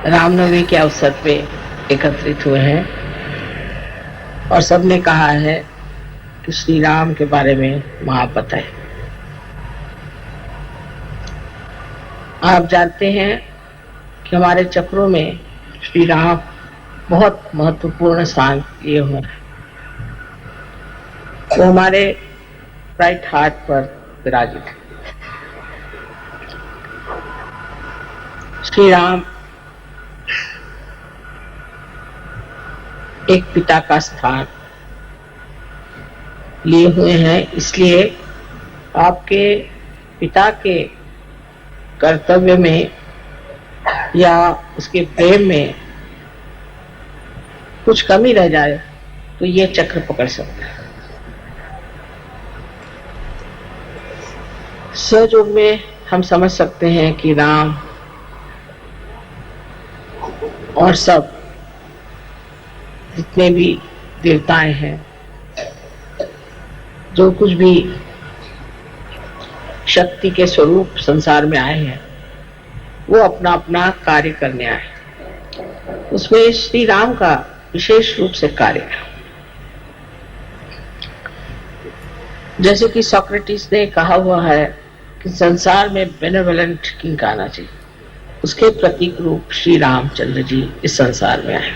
रामनवमी के अवसर पे एकत्रित हुए हैं और सबने कहा है कि श्री राम के बारे में महापत है। आप जानते हैं कि हमारे चक्रों में श्री राम बहुत महत्वपूर्ण स्थान लिए हुए हैं। वो हमारे राइट हार्ट पर विराजित है। श्री राम एक पिता का स्थान लिए हुए हैं, इसलिए आपके पिता के कर्तव्य में या उसके प्रेम में कुछ कमी रह जाए तो ये चक्र पकड़ सकता है। सहयोग में हम समझ सकते हैं कि राम और सब जितने भी देवताएं हैं, जो कुछ भी शक्ति के स्वरूप संसार में आए हैं, वो अपना अपना कार्य करने आए। उसमें श्री राम का विशेष रूप से कार्य है। जैसे कि सोक्रेटिस ने कहा हुआ है कि संसार में बेनेवोलेंट किंग आना चाहिए, उसके प्रतीक रूप श्री रामचंद्र जी इस संसार में आए।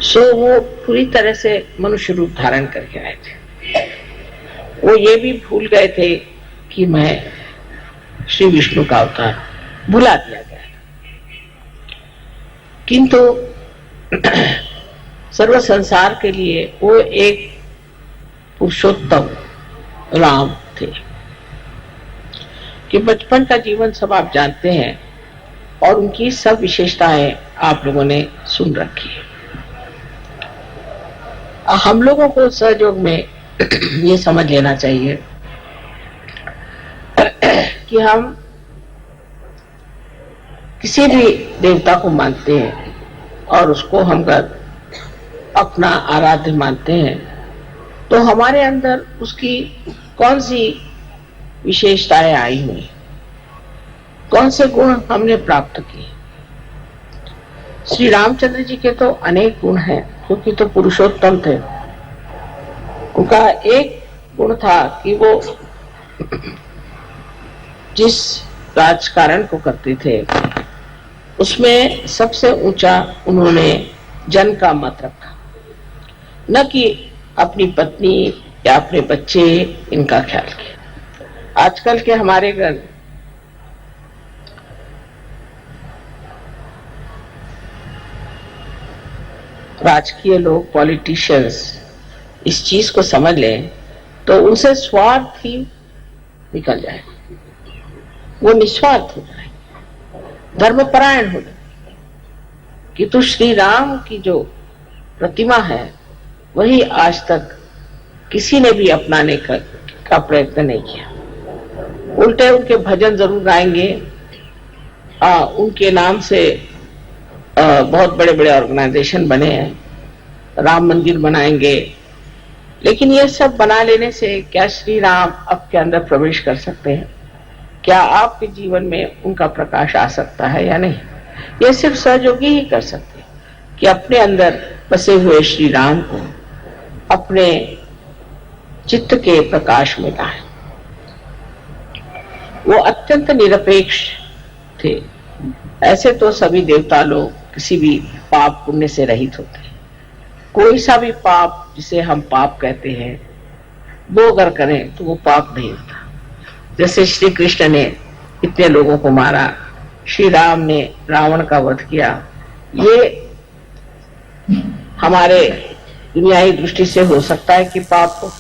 सो वो पूरी तरह से मनुष्य रूप धारण करके आए थे। वो ये भी भूल गए थे कि मैं श्री विष्णु का अवतार, भुला दिया गया। किंतु सर्व संसार के लिए वो एक पुरुषोत्तम राम थे कि बचपन का जीवन सब आप जानते हैं और उनकी सब विशेषताएं आप लोगों ने सुन रखी है। हम लोगों को सहयोग में ये समझ लेना चाहिए कि हम किसी भी देवता को मानते हैं और उसको हम अपना आराध्य मानते हैं, तो हमारे अंदर उसकी कौन सी विशेषताएं आई हुई, कौन से गुण हमने प्राप्त किए। श्री रामचंद्र जी के तो अनेक गुण हैं, क्योंकि तो पुरुषोत्तम थे। उनका एक गुण था कि वो जिस राजकारण को करते थे उसमें सबसे ऊंचा उन्होंने जन का मत रखा, न कि अपनी पत्नी या अपने बच्चे इनका ख्याल किया। आजकल के हमारे घर राजकीय लोग, पॉलिटिशियंस इस चीज को समझ लें तो उनसे स्वार्थ ही निकल जाए, वो निस्वार्थ हो जाए, धर्मपरायण हो जाए। किंतु श्री राम की जो प्रतिमा है वही आज तक किसी ने भी अपनाने का प्रयत्न नहीं किया। उल्टे उनके भजन जरूर गाएंगे, उनके नाम से बहुत बड़े बड़े ऑर्गेनाइजेशन बने हैं, राम मंदिर बनाएंगे, लेकिन ये सब बना लेने से क्या श्री राम आपके अंदर प्रवेश कर सकते हैं? क्या आपके जीवन में उनका प्रकाश आ सकता है या नहीं? ये सिर्फ सहयोगी ही कर सकते हैं कि अपने अंदर बसे हुए श्री राम को अपने चित्त के प्रकाश में लाएं। वो अत्यंत निरपेक्ष थे। ऐसे तो सभी देवता लोग किसी भी पाप पुण्य से रहित होते हैं। कोई सा भी पाप जिसे हम पाप कहते हैं, वो अगर करें तो वो पाप नहीं होता। जैसे श्री कृष्ण ने इतने लोगों को मारा, श्री राम ने रावण का वध किया, ये हमारे दुनियाई दृष्टि से हो सकता है कि पाप हो,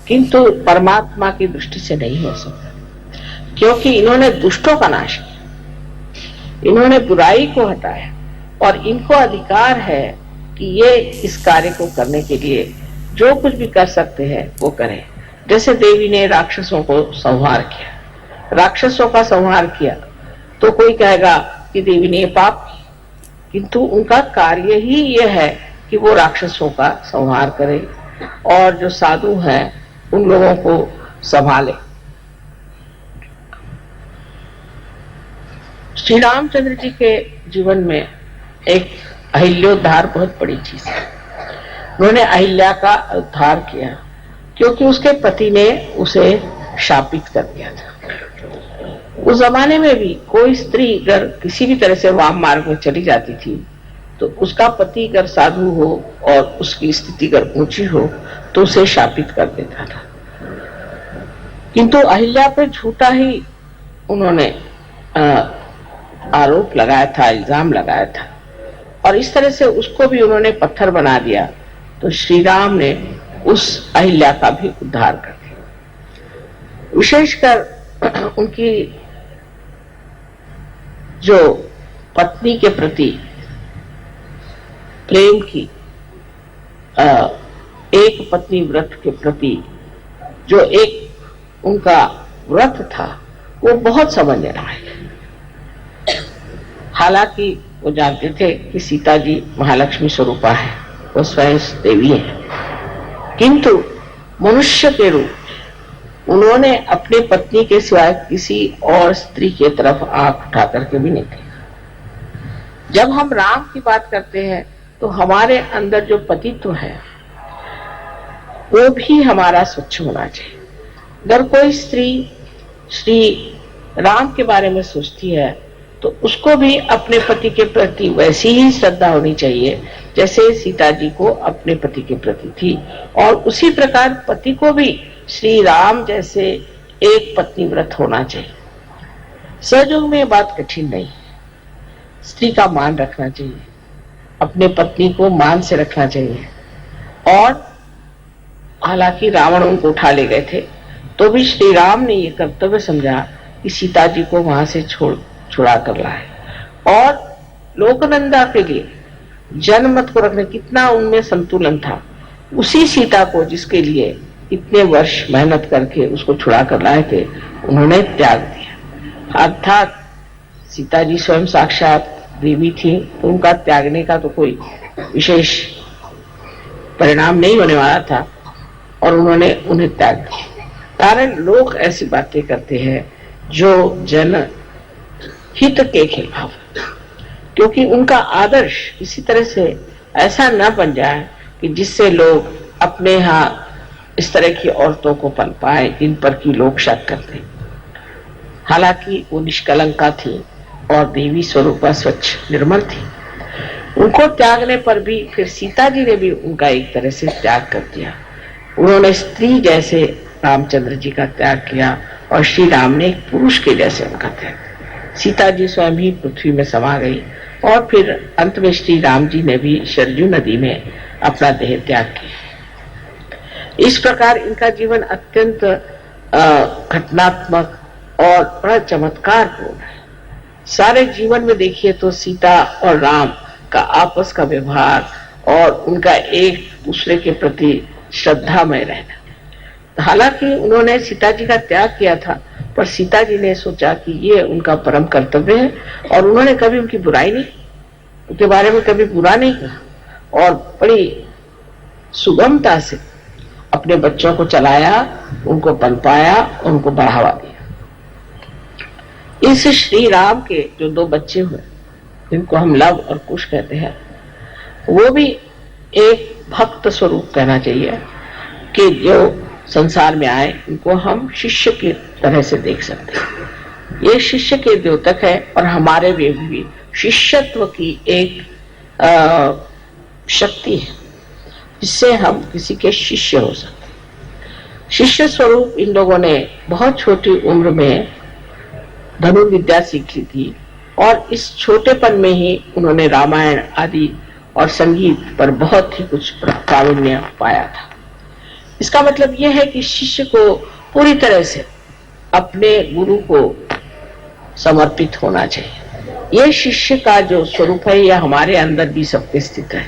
किंतु परमात्मा की दृष्टि से नहीं हो सकता, क्योंकि इन्होंने दुष्टों का नाश किया, इन्होंने बुराई को हटाया और इनको अधिकार है कि ये इस कार्य को करने के लिए जो कुछ भी कर सकते हैं वो करें। जैसे देवी ने राक्षसों को संहार किया, राक्षसों का संहार किया, तो कोई कहेगा कि देवी ने पाप किया, किंतु उनका कार्य ही ये है कि वो राक्षसों का संहार करे और जो साधु हैं उन लोगों को संभाले। श्री रामचंद्र जी के जीवन में एक अहिल्योद्धार बहुत बड़ी चीज है। उन्होंने अहिल्या का उद्धार किया क्योंकि उसके पति ने उसे शापित कर दिया था। उस जमाने में भी कोई स्त्री अगर किसी भी तरह से वाम मार्ग में चली जाती थी तो उसका पति अगर साधु हो और उसकी स्थिति अगर ऊंची हो तो उसे शापित कर देता था। किंतु अहिल्या पे झूठा ही उन्होंने आरोप लगाया था, इल्जाम लगाया था और इस तरह से उसको भी उन्होंने पत्थर बना दिया। तो श्री राम ने उस अहिल्या का भी उद्धार कर दिया। विशेषकर उनकी जो पत्नी के प्रति प्रेम की एक पत्नी व्रत के प्रति जो एक उनका व्रत था वो बहुत समझना है। हालांकि वो जानते थे कि सीता जी महालक्ष्मी स्वरूपा है, वो स्वयं देवी है, किंतु मनुष्य के रूप उन्होंने अपने पत्नी के सिवाय किसी और स्त्री की तरफ आंख उठा करके भी नहीं देखा। जब हम राम की बात करते हैं तो हमारे अंदर जो पतित्व है वो भी हमारा स्वच्छ होना चाहिए। अगर कोई स्त्री श्री राम के बारे में सोचती है तो उसको भी अपने पति के प्रति वैसी ही श्रद्धा होनी चाहिए जैसे सीता जी को अपने पति के प्रति थी, और उसी प्रकार पति को भी श्री राम जैसे एक पत्नी व्रत होना चाहिए। सहयोग में बात कठिन नहीं है। स्त्री का मान रखना चाहिए, अपने पत्नी को मान से रखना चाहिए। और हालांकि रावण उनको उठा ले गए थे तो भी श्री राम ने ये कर्तव्य समझा कि सीता जी को वहां से छुड़ा कर लाए, और लोकनंदा के लिए जनमत को रखने कितना उनमें संतुलन था। उसी सीता को जिसके लिए इतने वर्ष मेहनत करके उसको छुड़ा कर लाए थे उन्होंने त्याग दिया। अर्थात सीता जी स्वयं साक्षात देवी थी तो उनका त्यागने का तो कोई विशेष परिणाम नहीं होने वाला था और उन्होंने उन्हें त्याग दिया। कारण लोग ऐसी बातें करते हैं जो जन हित के खिलाफ, क्योंकि उनका आदर्श इसी तरह से ऐसा न बन जाए कि जिससे लोग अपने यहाँ इस तरह की औरतों को पल पाए जिन पर की लोग शक करते। हालांकि वो निष्कलंका थी और देवी स्वरूपा स्वच्छ निर्मल थी। उनको त्यागने पर भी फिर सीता जी ने भी उनका एक तरह से त्याग कर दिया। उन्होंने स्त्री जैसे रामचंद्र जी का त्याग किया और श्री राम ने एक पुरुष के जैसे उनका त्याग। सीता जी स्वयं ही पृथ्वी में समा गई और फिर अंत में श्री राम जी ने भी सरजू नदी में अपना देह त्याग किया। इस प्रकार इनका जीवन अत्यंत घटनात्मक और बड़ा चमत्कारपूर्ण है। सारे जीवन में देखिए तो सीता और राम का आपस का व्यवहार और उनका एक दूसरे के प्रति श्रद्धामय रहना। हालांकि उन्होंने सीता जी का त्याग किया था पर सीता जी ने सोचा कि ये उनका परम कर्तव्य है और उन्होंने कभी उनकी बुराई नहीं, उनके बारे में कभी बुरा नहीं कहा और बड़ी सुगमता से अपने बच्चों को चलाया, उनको पनपाया, उनको बढ़ावा दिया। इस श्री राम के जो दो बच्चे हुए जिनको हम लव और कुश कहते हैं, वो भी एक भक्त स्वरूप कहना चाहिए कि जो संसार में आए उनको हम शिष्य की तरह से देख सकते हैं। ये शिष्य के द्योतक है और हमारे भी शिष्यत्व की एक शक्ति है जिससे हम किसी के शिष्य हो सकते हैं। शिष्य स्वरूप इन लोगों ने बहुत छोटी उम्र में धनुर्विद्या सीख ली थी और इस छोटेपन में ही उन्होंने रामायण आदि और संगीत पर बहुत ही कुछ प्रावीण्य पाया था। इसका मतलब यह है कि शिष्य को पूरी तरह से अपने गुरु को समर्पित होना चाहिए। यह शिष्य का जो स्वरूप है यह हमारे अंदर भी सबके स्थित है।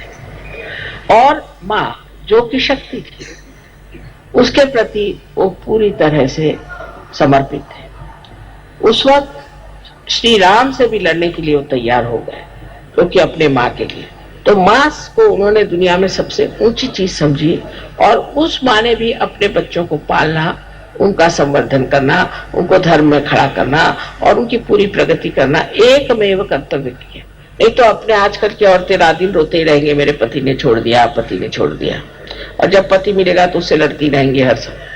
और माँ जो की शक्ति थी उसके प्रति वो पूरी तरह से समर्पित है। उस वक्त श्री राम से भी लड़ने के लिए वो तैयार हो गए क्योंकि अपने माँ के लिए। तो माँ को उन्होंने दुनिया में सबसे ऊंची चीज समझी और उस माँ ने भी अपने बच्चों को पालना, उनका संवर्धन करना, उनको धर्म में खड़ा करना और उनकी पूरी प्रगति करना एकमेव कर्तव्य की है। नहीं तो अपने आजकल की औरतें रात दिन रोते ही रहेंगे, मेरे पति ने छोड़ दिया, पति ने छोड़ दिया, और जब पति मिलेगा तो उससे लड़ती रहेंगी हर समय,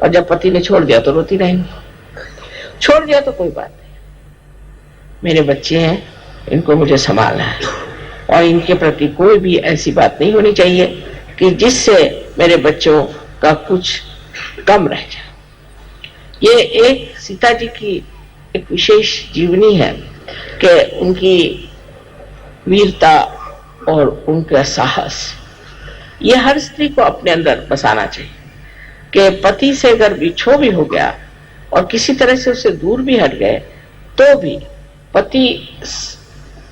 और जब पति ने छोड़ दिया तो रोती रहेंगी। छोड़ दिया तो कोई बात नहीं, मेरे बच्चे हैं, इनको मुझे संभालना है, और इनके प्रति कोई भी ऐसी बात नहीं होनी चाहिए कि जिससे मेरे बच्चों का कुछ कम रह जाए। ये एक सीता जी की एक विशेष जीवनी है कि उनकी वीरता और उनका साहस, ये हर स्त्री को अपने अंदर बसाना चाहिए कि पति से अगर बिछो भी हो गया और किसी तरह से उससे दूर भी हट गए तो भी पति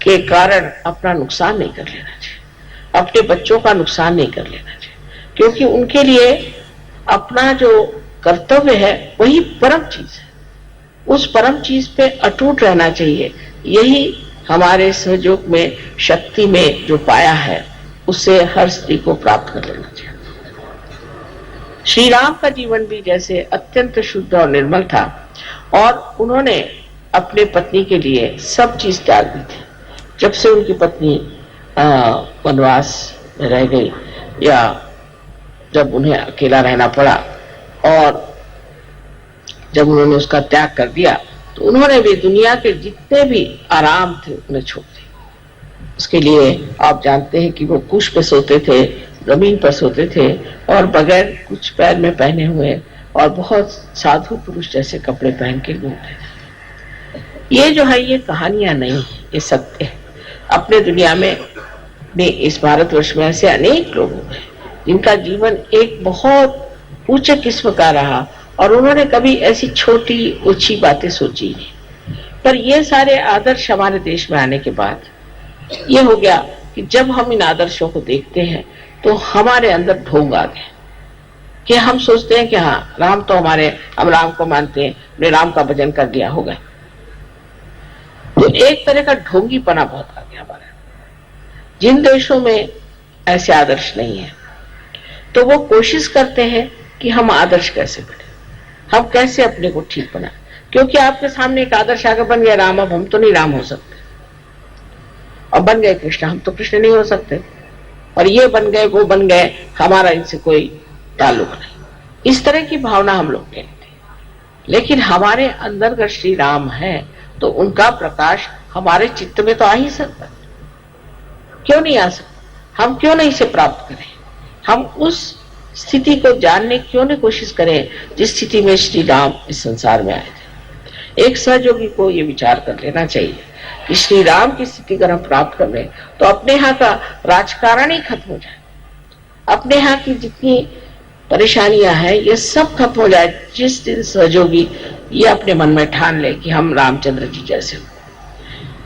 के कारण अपना नुकसान नहीं कर लेना चाहिए, अपने बच्चों का नुकसान नहीं कर लेना चाहिए, क्योंकि उनके लिए अपना जो कर्तव्य है वही परम चीज है। उस परम चीज पे अटूट रहना चाहिए। यही हमारे सहयोग में, शक्ति में जो पाया है, उससे हर स्त्री को प्राप्त कर लेना चाहिए। श्री राम का जीवन भी जैसे अत्यंत शुद्ध और निर्मल था, और उन्होंने अपने पत्नी के लिए सब चीज त्याग दी थी। जब से उनकी पत्नी वनवास में रह गई, या जब उन्हें अकेला रहना पड़ा और जब उन्होंने उसका त्याग कर दिया, तो उन्होंने भी दुनिया के जितने भी आराम थे उन्हें छोड़ दिए। उसके लिए आप जानते हैं कि वो कुश पे सोते थे, जमीन पर सोते थे, और बगैर कुछ पैर में पहने हुए, और बहुत साधु पुरुष जैसे कपड़े पहन के घूमते थे। ये जो है ये कहानियां नहीं, ये सत्य है। अपने दुनिया में, इस भारतवर्ष में ऐसे अनेक लोग हैं जिनका जीवन एक बहुत उच्च किस्म का रहा, और उन्होंने कभी ऐसी छोटी ऊंची बातें सोची नहीं। पर ये सारे आदर्श हमारे देश में आने के बाद ये हो गया कि जब हम इन आदर्शों को देखते हैं तो हमारे अंदर ढोंग आ गया कि हम सोचते हैं कि हाँ, राम तो हमारे, हम राम को मानते हैं, हमने राम का भजन कर दिया, हो गया। तो एक तरह का ढोंगीपना बहुत आ गया हमारे। जिन देशों में ऐसे आदर्श नहीं है तो वो कोशिश करते हैं कि हम आदर्श कैसे बने, हम कैसे अपने को ठीक बनाए, क्योंकि आपके सामने एक आदर्श आगे बन गया राम, अब हम तो नहीं राम हो सकते, और बन गए कृष्ण, हम तो कृष्ण नहीं हो सकते, और ये बन गए, वो बन गए, हमारा इनसे कोई ताल्लुक नहीं। इस तरह की भावना हम लोग लेते हैं। लेकिन हमारे अंदर अगर श्री राम है तो उनका प्रकाश हमारे चित्त में तो आ ही सकता, क्यों नहीं आ सकता? हम क्यों नहीं इसे प्राप्त करें? हम उस स्थिति को जानने क्यों नहीं कोशिश करें जिस स्थिति में श्री राम इस संसार में आए थे। एक सहयोगी को ये विचार कर लेना चाहिए कि श्री राम की स्थिति अगर हम प्राप्त कर लें तो अपने यहाँ का राजकारण ही खत्म हो जाए, अपने यहाँ की जितनी परेशानियां हैं ये सब खत्म हो जाए। जिस दिन सहयोगी ये अपने मन में ठान ले कि हम रामचंद्र जी जैसे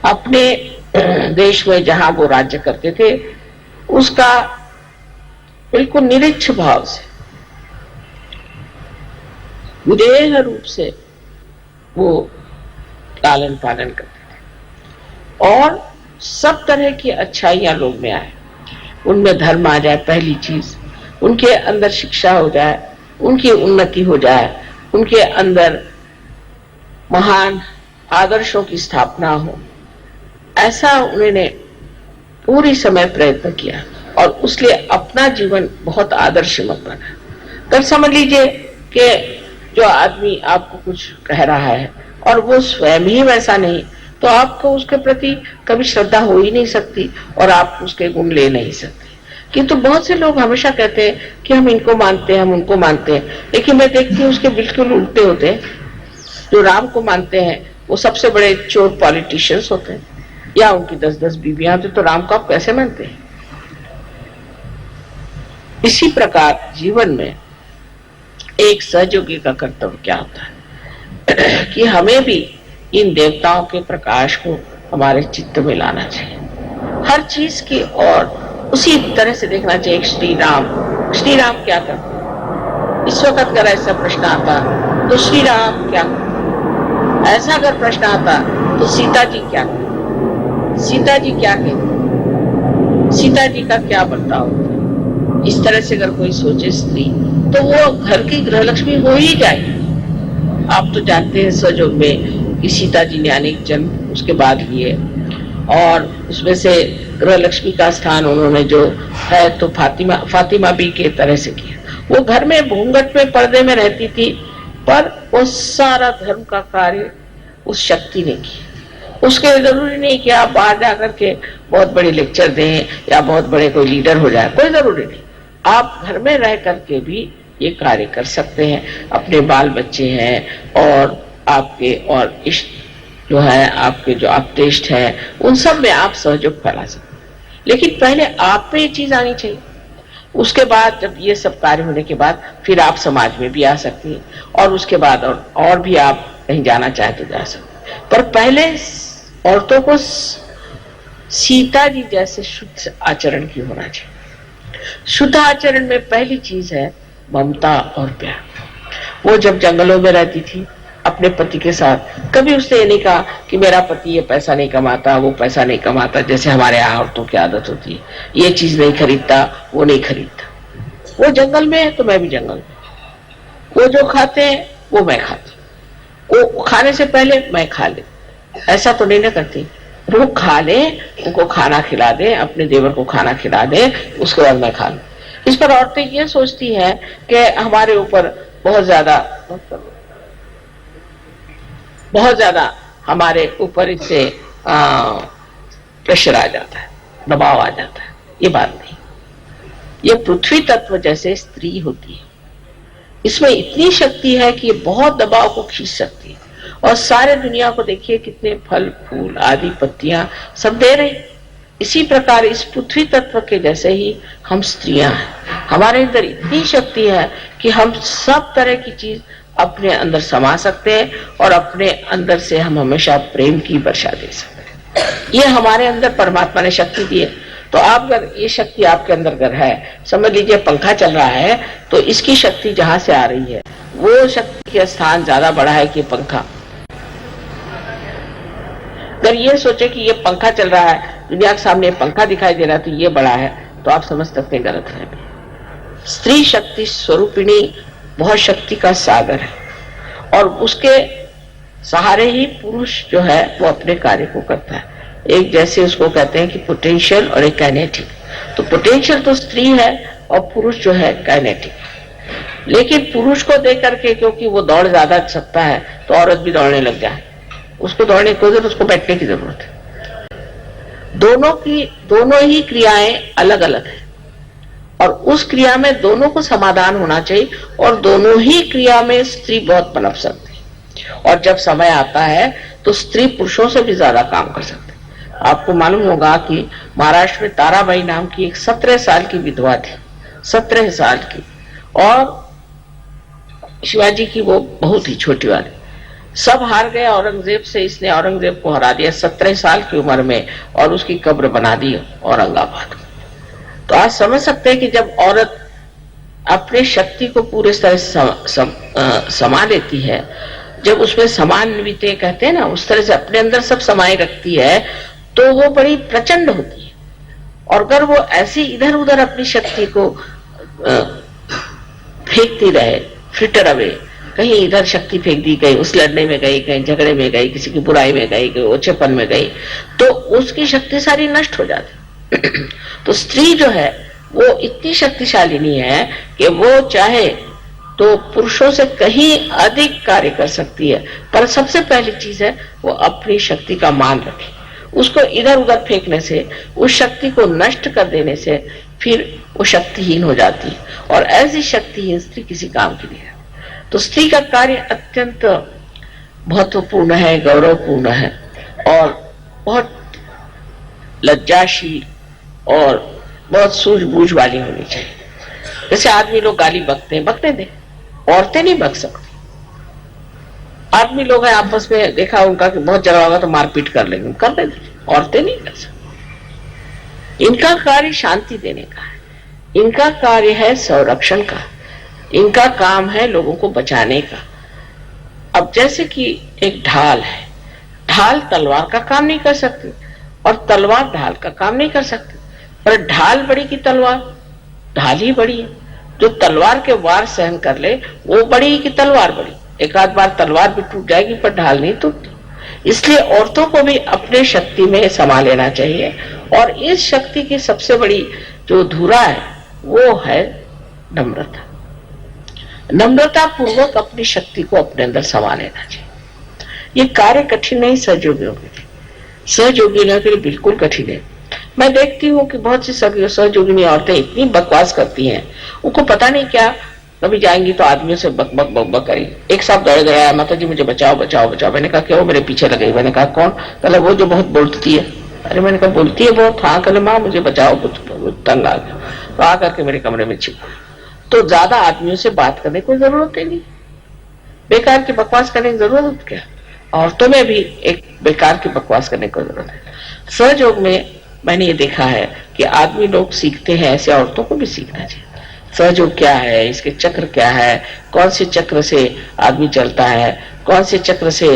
अपने देश में जहां वो राज्य करते थे उसका बिल्कुल निरीक्ष भाव से, विदेह रूप से वो लालन पालन करते थे, और सब तरह की अच्छाइयां लोग में आए, उनमें धर्म आ जाए, पहली चीज उनके अंदर शिक्षा हो जाए, उनकी उन्नति हो जाए, उनके अंदर महान आदर्शों की स्थापना हो, ऐसा उन्होंने पूरी समय प्रयत्न किया और उसलिए अपना जीवन बहुत आदर्शमय बना। कल समझ लीजिए कि जो आदमी आपको कुछ कह रहा है और वो स्वयं ही वैसा नहीं, तो आपको उसके प्रति कभी श्रद्धा हो ही नहीं सकती और आप उसके गुण ले नहीं सकते। किंतु बहुत से लोग हमेशा कहते हैं कि हम इनको मानते हैं, हम उनको मानते हैं, लेकिन मैं देखती हूँ उसके बिल्कुल उल्टे होते हैं। जो राम को मानते हैं वो सबसे बड़े चोर पॉलिटिशियंस होते हैं, या उनकी 10-10 बीवियां होती, तो राम को आप कैसे मानते हैं? इसी प्रकार जीवन में एक सहयोगी का कर्तव्य क्या होता है कि हमें भी इन देवताओं के प्रकाश को हमारे चित्त में लाना चाहिए, हर चीज की और उसी तरह से देखना चाहिए। श्री राम क्या करते? इस वक्त अगर ऐसा प्रश्न आता तो श्री राम क्या करते? ऐसा अगर प्रश्न आता तो सीता जी क्या करते? सीता जी क्या कहते? सीता जी का क्या बर्ताव होता? इस तरह से अगर कोई सोचे स्त्री तो वो घर की गृहलक्ष्मी हो ही जाएगी। आप तो जानते हैं स्वयोग में कि सीता जी ने अनेक जन्म उसके बाद लिए, और उसमें से गृहलक्ष्मी का स्थान उन्होंने जो है तो फातिमा भी के तरह से किया। वो घर में घूंघट में पर्दे में रहती थी, पर वो सारा धर्म का कार्य उस शक्ति ने किया। उसके जरूरी नहीं कि आप बाहर जाकर के बहुत बड़े लेक्चर दें या बहुत बड़े कोई लीडर हो जाए, कोई जरूरी नहीं। आप घर में रह करके भी ये कार्य कर सकते हैं। अपने बाल बच्चे हैं और आपके और इष्ट जो है, आपके जो आप्तेष्ट हैं, उन सब में आप सहयोग फैला सकते हैं। लेकिन पहले आप पे ये चीज आनी चाहिए। उसके बाद जब ये सब कार्य होने के बाद फिर आप समाज में भी आ सकती हैं, और उसके बाद और भी आप कहीं जाना चाहे तो जा सकते हैं। पर पहले औरतों को सीता जी जैसे शुद्ध आचरण की होना चाहिए। शुद्ध आचरण में पहली चीज है ममता और प्यार। वो जब जंगलों में रहती थी अपने पति के साथ, कभी उसने ये नहीं कहा कि मेरा पति ये पैसा नहीं कमाता, वो पैसा नहीं कमाता, जैसे हमारे यहाँ औरतों की आदत होती है, ये चीज नहीं खरीदता, वो नहीं खरीदता। वो जंगल में है तो मैं भी जंगल में, वो जो खाते हैं वो मैं खाती, वो खाने से पहले मैं खा ले, ऐसा तो नहीं ना करती। वो खा ले, उनको खाना खिला दे, अपने देवर को खाना खिला दे, उसके बाद मैं खा लूं। इस पर औरतें ये सोचती हैं कि हमारे ऊपर बहुत ज्यादा हमारे ऊपर इससे प्रेशर आ जाता है, दबाव आ जाता है। ये बात नहीं। ये पृथ्वी तत्व जैसे स्त्री होती है, इसमें इतनी शक्ति है कि ये बहुत दबाव को खींच सकती है, और सारे दुनिया को देखिए कितने फल फूल आदि पत्तियां सब दे रहे। इसी प्रकार इस पृथ्वी तत्व के जैसे ही हम स्त्रियां हैं। हमारे अंदर इतनी शक्ति है कि हम सब तरह की चीज अपने अंदर समा सकते हैं, और अपने अंदर से हम हमेशा प्रेम की वर्षा दे सकते हैं। ये हमारे अंदर परमात्मा ने शक्ति दी है। तो आप अगर ये शक्ति आपके अंदर अगर है, समझ लीजिए पंखा चल रहा है, तो इसकी शक्ति जहां से आ रही है वो शक्ति के स्थान ज्यादा बड़ा है कि पंखा। अगर ये सोचे कि ये पंखा चल रहा है, दुनिया के सामने पंखा दिखाई दे रहा है, तो ये बड़ा है, तो आप समझ सकते हैं गलत है। स्त्री शक्ति स्वरूपिणी बहुत शक्ति का सागर है, और उसके सहारे ही पुरुष जो है वो अपने कार्य को करता है। एक जैसे उसको कहते हैं कि पोटेंशियल और एक काइनेटिक। तो पोटेंशियल तो स्त्री है और पुरुष जो है काइनेटिक। लेकिन पुरुष को देख करके क्योंकि वो दौड़ ज्यादा सकता है, तो औरत भी दौड़ने लग जाए। उसको दौड़ने की जरूरत, उसको बैठने की जरूरत है। दोनों ही क्रियाएं अलग अलग है, और उस क्रिया में दोनों को समाधान होना चाहिए, और दोनों ही क्रिया में स्त्री बहुत पनप सकती है। और जब समय आता है तो स्त्री पुरुषों से भी ज्यादा काम कर सकती है। आपको मालूम होगा कि महाराष्ट्र में ताराबाई नाम की एक 17 साल की विधवा थी, 17 साल की, और शिवाजी की वो बहुत ही छोटी वाली। सब हार गए औरंगजेब से, इसने औरंगजेब को हरा दिया 17 साल की उम्र में, और उसकी कब्र बना दी औरंगाबाद। तो आज समझ सकते हैं कि जब औरत अपने शक्ति को पूरे तरह समा लेती है, जब उसमें समान्विते कहते हैं ना, उस तरह से अपने अंदर सब समाये रखती है, तो वो बड़ी प्रचंड होती है। और अगर वो ऐसी इधर उधर अपनी शक्ति को फेंकती रहे, फ्रिटर अवे, कहीं इधर शक्ति फेंक दी गई, उस लड़ने में गई, कहीं झगड़े में गई, किसी की बुराई में गई, कहीं ओछेपन में गई, तो उसकी शक्ति सारी नष्ट हो जाती। तो स्त्री जो है वो इतनी शक्तिशाली नहीं है कि वो चाहे तो पुरुषों से कहीं अधिक कार्य कर सकती है, पर सबसे पहली चीज है वो अपनी शक्ति का मान रखे। उसको इधर उधर फेंकने से, उस शक्ति को नष्ट कर देने से फिर वो शक्तिहीन हो जाती है, और ऐसी शक्तिहीन स्त्री किसी काम की नहीं है। तो स्त्री का कार्य अत्यंत महत्वपूर्ण है, गौरवपूर्ण है, और बहुत लज्जाशील और बहुत सूझबूझ वाली होनी चाहिए। जैसे आदमी लोग गाली बकते हैं, बकने दे, औरतें नहीं बक सकती। आदमी लोग हैं आपस में, देखा उनका कि बहुत झगड़ा होगा तो मारपीट कर लेंगे, कर लेंगे, औरतें नहीं कर सकती। इनका कार्य शांति देने का है, इनका कार्य है संरक्षण का, इनका काम है लोगों को बचाने का। अब जैसे कि एक ढाल है, ढाल तलवार का काम नहीं कर सकती, और तलवार ढाल का काम नहीं कर सकती। पर ढाल बड़ी की तलवार, ढाल ही बड़ी है। जो तलवार के वार सहन कर ले वो बड़ी कि तलवार बड़ी। एक आध बार तलवार भी टूट जाएगी पर ढाल नहीं टूटती। इसलिए औरतों को भी अपने शक्ति में समा लेना चाहिए, और इस शक्ति की सबसे बड़ी जो धुरा है वो है नम्रता। नम्रता पूर्वक अपनी शक्ति को अपने अंदर समा लेना चाहिए। ये कार्य कठिन नहीं सहयोगियों के लिए, सहयोगियों के लिए बिल्कुल कठिन है। मैं देखती हूँ कि बहुत सी सहयोगिनी औरतें इतनी बकवास करती हैं, उनको पता नहीं क्या, कभी जाएंगी तो आदमियों से बक बक बक बक करी। एक साथ दौड़ गया, माता जी मुझे बचाओ बचाओ बचाओ। मैंने कहा क्यों, मेरे पीछे लगे। मैंने कहा कौन? कहला वो जो बहुत बोलती है। अरे मैंने कहा बोलती है बहुत? हाँ। कहले माँ मुझे बचाओ, कुछ तंग आ गया। तो आकर के मेरे कमरे में छिप। तो ज्यादा आदमियों से बात करने की जरूरत ही नहीं, बेकार की बकवास करने की जरूरत क्या। औरतों में भी एक बेकार की बकवास करने की जरूरत है। सहयोग में मैंने ये देखा है कि आदमी लोग सीखते हैं, ऐसे औरतों को भी सीखना चाहिए। सहयोग क्या है, इसके चक्र क्या है, कौन से चक्र से आदमी चलता है, कौन से चक्र से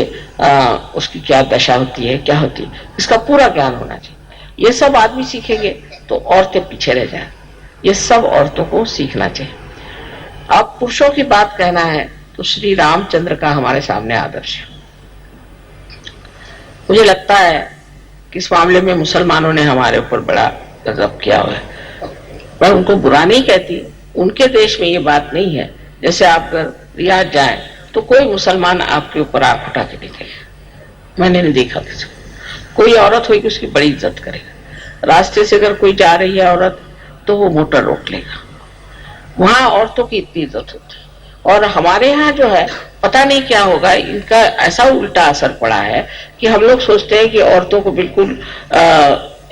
उसकी क्या दशा होती है, क्या होती है, इसका पूरा ज्ञान होना चाहिए। ये सब आदमी सीखेंगे तो औरतें पीछे रह जाए। ये सब औरतों को सीखना चाहिए। अब पुरुषों की बात कहना है तो श्री रामचंद्र का हमारे सामने आदर्श है। मुझे लगता है कि इस मामले में मुसलमानों ने हमारे ऊपर बड़ा गजब किया हुआ है। मैं उनको बुरा नहीं कहती, उनके देश में ये बात नहीं है। जैसे आप अगर रियाद जाए तो कोई मुसलमान आपके ऊपर आंख उठा के देखेगा, मैंने नहीं देखा किसी को। कोई औरत होगी उसकी बड़ी इज्जत करेगा। रास्ते से अगर कोई जा रही है औरत तो वो मोटर रोक लेगा। वहां औरतों की इतनी इज्जत होती है। और हमारे यहाँ जो है पता नहीं क्या होगा, इनका ऐसा उल्टा असर पड़ा है कि हम लोग सोचते हैं कि औरतों को बिल्कुल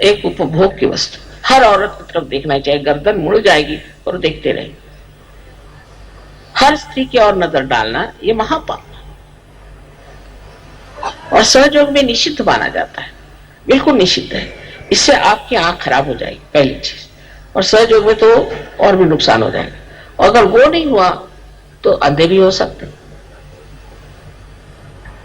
एक उपभोग की वस्तु, हर औरत की तरफ देखना चाहिए, गर्दन मुड़ जाएगी और देखते रहेंगे। हर स्त्री की ओर नजर डालना ये महापाप और सहयोग में निषिद्ध माना जाता है, बिल्कुल निषिद्ध है। इससे आपकी आंख खराब हो जाएगी पहली चीज, और सहयोग में तो और भी नुकसान हो जाएगा। और अगर वो नहीं हुआ तो अंधे भी हो सकते।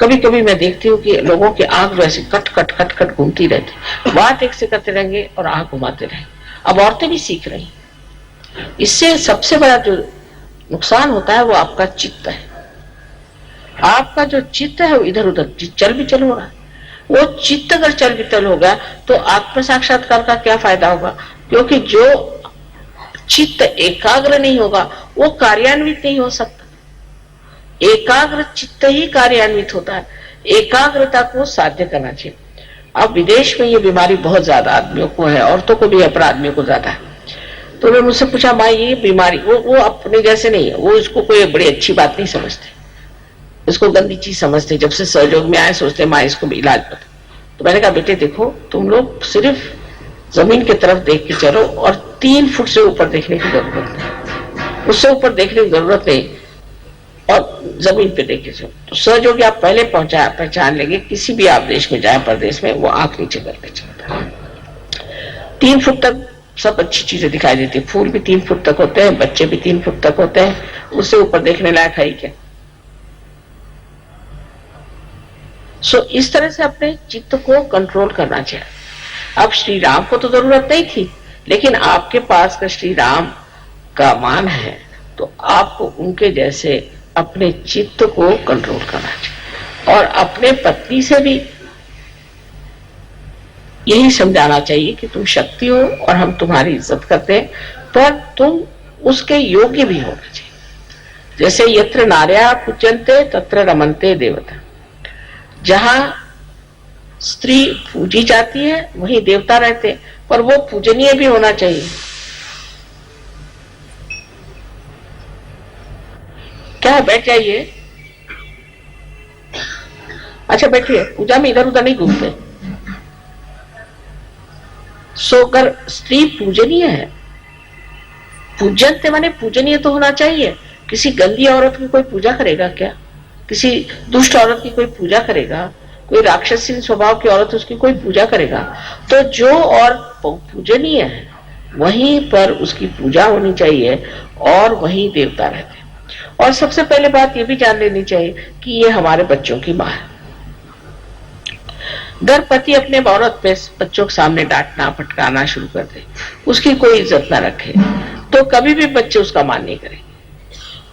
कभी कभी मैं देखती हूँ कि लोगों की आंख वैसे कट कट कट कट घूमती रहती, बात एक से करते रहेंगे और आंख घुमाते रहेंगे। अब औरतें भी सीख रही, इससे सबसे बड़ा जो नुकसान होता है वो आपका चित्त है। आपका जो चित्त है वो इधर उधर चल बिचल हो रहा है। वो चित्त अगर चल बिचल होगा तो आत्म साक्षात्कार का क्या फायदा होगा, क्योंकि जो चित्त एकाग्र नहीं होगा वो कार्यान्वित नहीं हो सकता। एकाग्र चित्त ही कार्यान्वित होता है। एकाग्रता को साध्य करना चाहिए। अब विदेश में ये बीमारी बहुत ज्यादा आदमियों को है, औरतों को भी है पर आदमियों को ज्यादा है। तो मैं मुझसे पूछा माँ ये बीमारी, वो अपने जैसे नहीं है, वो इसको कोई बड़ी अच्छी बात नहीं समझते, इसको गंदी चीज समझते। जब से सहयोग में आए सोचते माँ इसको इलाज बता। तो मैंने कहा बेटे देखो तुम लोग सिर्फ जमीन की तरफ देख के चलो और 3 फुट से ऊपर देखने की जरूरत नहीं, उससे ऊपर देखने की जरूरत नहीं, और जमीन पे देखे चलो। तो सहयोगी आप पहले पहचान लेंगे। किसी भी आप देश में जाए प्रदेश में, वो आंख नीचे करके चलता है। 3 फुट तक सब अच्छी चीजें दिखाई देती है। फूल भी 3 फुट तक होते हैं, बच्चे भी 3 फुट तक होते हैं, उससे ऊपर देखने लायक है क्या। सो इस तरह से अपने चित्त को कंट्रोल करना चाहिए। अब श्री राम को तो जरूरत नहीं थी, लेकिन आपके पास का श्री राम का मान है तो आपको उनके जैसे अपने चित्त को कंट्रोल करना चाहिए। और अपने पत्नी से भी यही समझाना चाहिए कि तुम शक्ति हो और हम तुम्हारी इज्जत करते हैं, पर तुम उसके योग्य भी होना चाहिए। जैसे यत्र नार्या पूजन्ते तत्र रमन्ते देवता। जहां स्त्री पूजी जाती है वहीं देवता रहते हैं, पर वो पूजनीय भी होना चाहिए। क्या बैठ जाइए, अच्छा बैठिए, पूजा में इधर उधर नहीं घूमते। सोकर स्त्री पूजनीय है, पूजनते माने पूजनीय तो होना चाहिए। किसी गंदी औरत की कोई पूजा करेगा क्या? किसी दुष्ट औरत की कोई पूजा करेगा? कोई राक्षसी स्वभाव की औरत उसकी कोई पूजा करेगा? तो जो और पूजनीय है वहीं पर उसकी पूजा होनी चाहिए और वहीं देवता रहते हैं। और सबसे पहले बात ये भी जान लेनी चाहिए कि ये हमारे बच्चों की माँ है। अगर पति अपने औरत पे बच्चों के सामने डांटना फटकाना शुरू कर दे, उसकी कोई इज्जत ना रखे, तो कभी भी बच्चे उसका मान नहीं करेंगे।